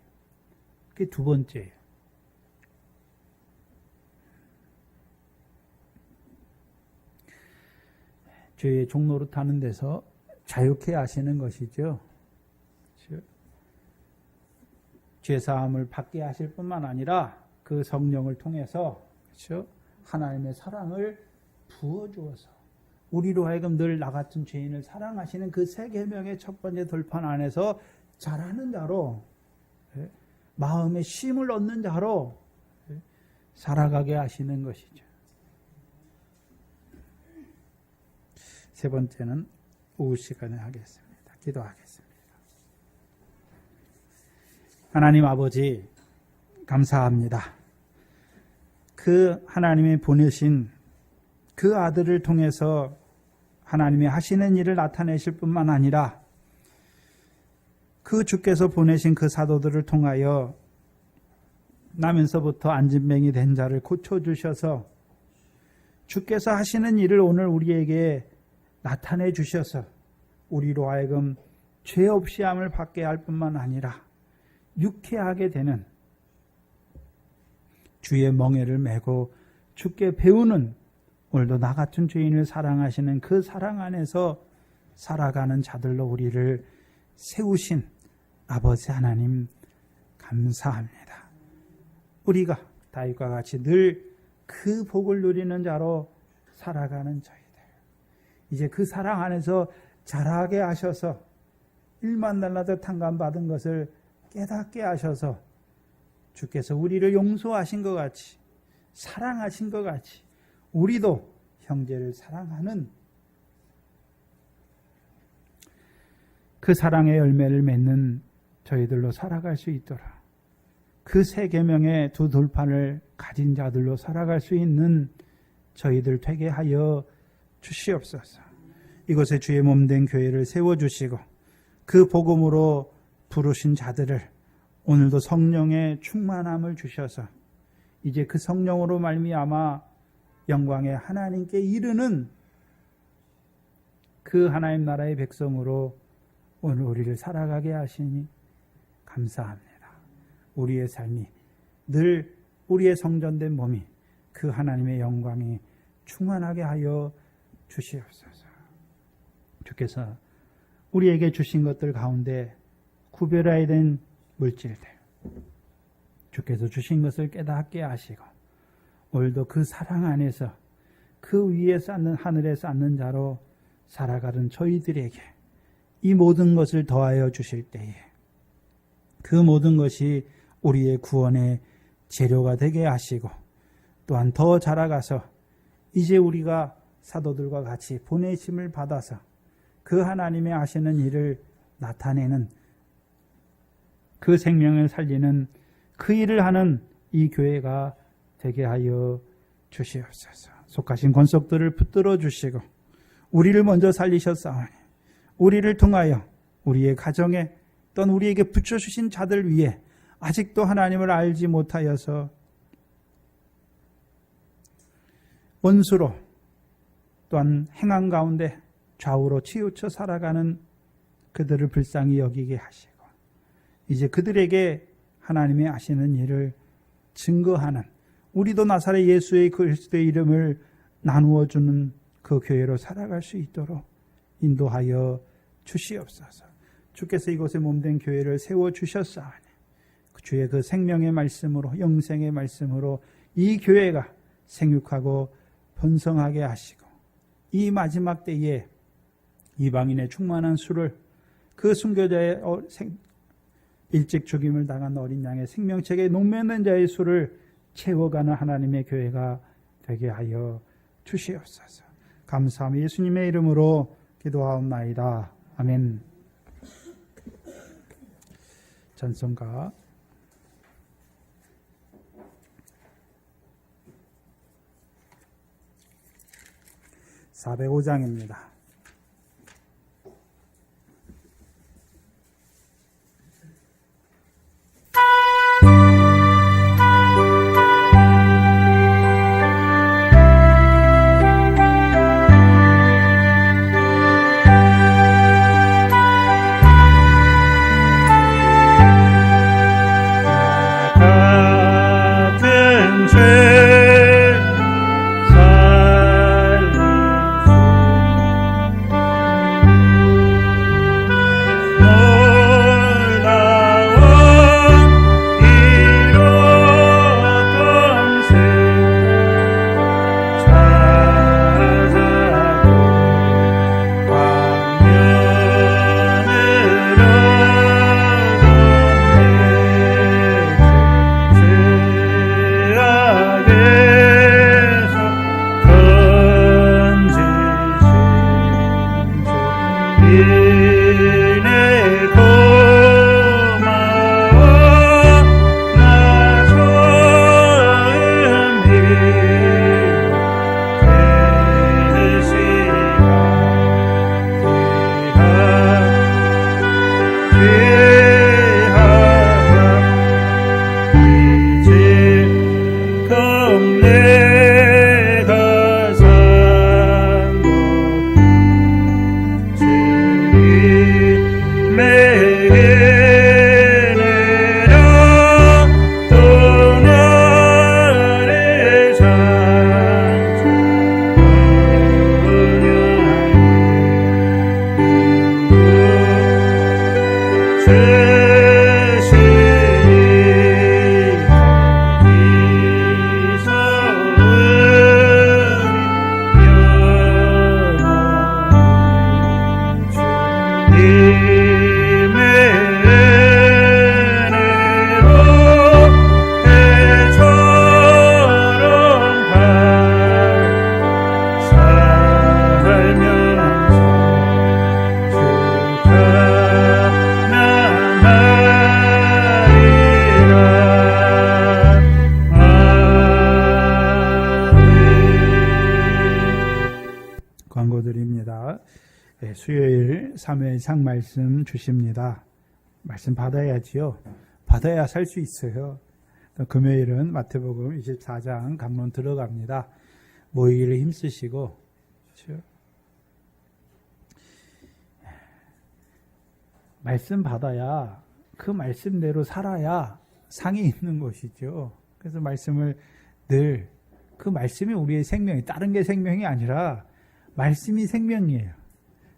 그게 두 번째예요. 죄의 종로로 타는 데서 자유케 하시는 것이죠. 죄사함을 받게 하실 뿐만 아니라 그 성령을 통해서, 그렇죠? 하나님의 사랑을 부어주어서 우리로 하여금 늘 나 같은 죄인을 사랑하시는 그 새 계명의 첫 번째 돌판 안에서 자라는 자로, 마음의 쉼을 얻는 자로 살아가게 하시는 것이죠. 세 번째는 오후 시간에 하겠습니다. 기도하겠습니다. 하나님 아버지, 감사합니다. 그 하나님이 보내신 그 아들을 통해서 하나님이 하시는 일을 나타내실 뿐만 아니라 그 주께서 보내신 그 사도들을 통하여 나면서부터 안진뱅이 된 자를 고쳐주셔서 주께서 하시는 일을 오늘 우리에게 나타내 주셔서 우리로 하여금 죄 없이 함을 받게 할 뿐만 아니라 유쾌하게 되는, 주의 멍에를 메고 주께 배우는, 오늘도 나 같은 죄인을 사랑하시는 그 사랑 안에서 살아가는 자들로 우리를 세우신 아버지 하나님, 감사합니다. 우리가 다윗과 같이 늘 그 복을 누리는 자로 살아가는 저희들, 이제 그 사랑 안에서 자라게 하셔서 일만 날라도 탕감받은 것을 깨닫게 하셔서 주께서 우리를 용서하신 것 같이, 사랑하신 것 같이 우리도 형제를 사랑하는 그 사랑의 열매를 맺는 저희들로 살아갈 수 있도록 그 세 계명의 두 돌판을 가진 자들로 살아갈 수 있는 저희들 되게 하여 주시옵소서. 이곳에 주의 몸된 교회를 세워주시고 그 복음으로 부르신 자들을 오늘도 성령의 충만함을 주셔서 이제 그 성령으로 말미암아 영광의 하나님께 이르는 그 하나님 나라의 백성으로 오늘 우리를 살아가게 하시니 감사합니다. 우리의 삶이 늘 우리의 성전된 몸이 그 하나님의 영광이 충만하게 하여 주시옵소서. 주께서 우리에게 주신 것들 가운데 구별해야 된 물질들, 주께서 주신 것을 깨닫게 하시고 오늘도 그 사랑 안에서 그 위에 쌓는 하늘에 쌓는 자로 살아가는 저희들에게 이 모든 것을 더하여 주실 때에 그 모든 것이 우리의 구원의 재료가 되게 하시고 또한 더 자라가서 이제 우리가 사도들과 같이 보내심을 받아서 그 하나님의 하시는 일을 나타내는 그 생명을 살리는 그 일을 하는 이 교회가 되게 하여 주시옵소서. 속하신 권속들을 붙들어 주시고 우리를 먼저 살리셨사오니 우리를 통하여 우리의 가정에 또는 우리에게 붙여주신 자들 위에 아직도 하나님을 알지 못하여서 원수로 또한 행한 가운데 좌우로 치우쳐 살아가는 그들을 불쌍히 여기게 하시고 이제 그들에게 하나님의 하시는 일을 증거하는 우리도 나사렛 예수의 그리스도의 이름을 나누어 주는 그 교회로 살아갈 수 있도록 인도하여 주시옵소서. 주께서 이곳에 몸된 교회를 세워주셨사오니 주의 그 생명의 말씀으로 영생의 말씀으로 이 교회가 생육하고 번성하게 하시고 이 마지막 때에 이방인의 충만한 수를 그 순교자의 일찍 죽임을 당한 어린 양의 생명책에 농면된 자의 수를 채워가는 하나님의 교회가 되게 하여 주시옵소서. 감사하며 예수님의 이름으로 기도하옵나이다. 아멘. 찬송가 405장입니다. 수요일 3회상 말씀 주십니다. 말씀 받아야지요. 받아야 살 수 있어요. 금요일은 마태복음 24장 강론 들어갑니다. 모이기를 힘쓰시고, 그렇죠? 말씀 받아야 그 말씀대로 살아야 상이 있는 것이죠. 그래서 말씀을 늘 그 말씀이 우리의 생명이, 다른 게 생명이 아니라 말씀이 생명이에요.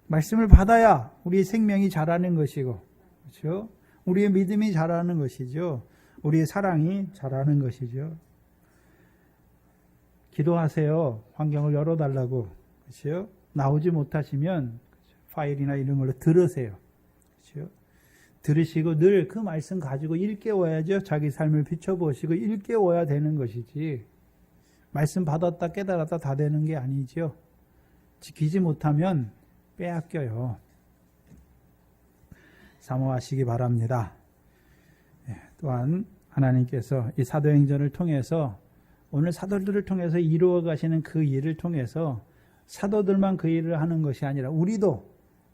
말씀을 받아야 우리의 생명이 자라는 것이고, 그렇죠? 우리의 믿음이 자라는 것이죠. 우리의 사랑이 자라는 것이죠. 기도하세요. 환경을 열어달라고. 그렇죠? 나오지 못하시면 파일이나 이런 걸로 들으세요. 그렇죠? 들으시고 늘 그 말씀 가지고 일깨워야죠. 자기 삶을 비춰보시고 일깨워야 되는 것이지. 말씀 받았다 깨달았다 다 되는 게 아니죠. 지키지 못하면 빼앗겨요. 사모하시기 바랍니다. 또한 하나님께서 이 사도행전을 통해서 오늘 사도들을 통해서 이루어 가시는 그 일을 통해서 사도들만 그 일을 하는 것이 아니라 우리도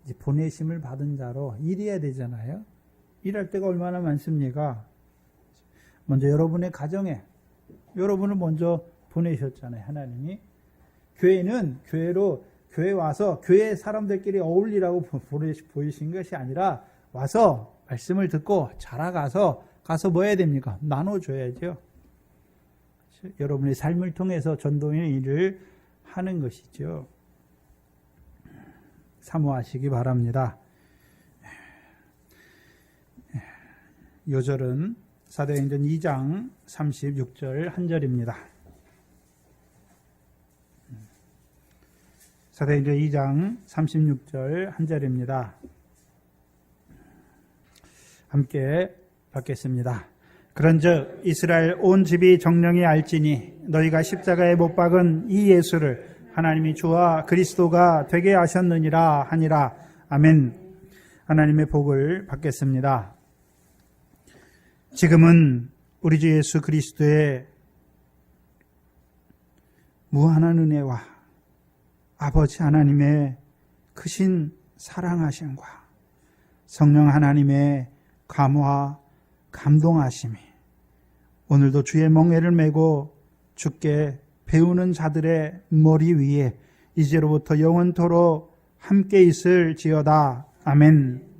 이제 보내심을 받은 자로 일해야 되잖아요. 일할 때가 얼마나 많습니까? 먼저 여러분의 가정에 여러분을 먼저 보내셨잖아요. 하나님이. 교회는 교회 와서 교회 사람들끼리 어울리라고 보이신 것이 아니라 와서 말씀을 듣고 자라가서 가서 뭐 해야 됩니까? 나눠줘야죠. 여러분의 삶을 통해서 전도의 일을 하는 것이죠. 사모하시기 바랍니다. 요절은 사도행전 2장 36절 한 절입니다. 사도행전 2장 36절 한 절입니다. 함께 받겠습니다. 그런즉 이스라엘 온 집이 정령이 알지니 너희가 십자가에 못 박은 이 예수를 하나님이 주와 그리스도가 되게 하셨느니라 하니라. 아멘. 하나님의 복을 받겠습니다. 지금은 우리 주 예수 그리스도의 무한한 은혜와 아버지 하나님의 크신 사랑하심과 성령 하나님의 감화 감동하심이 오늘도 주의 멍에를 메고 주께 배우는 자들의 머리 위에 이제로부터 영원토록 함께 있을지어다. 아멘.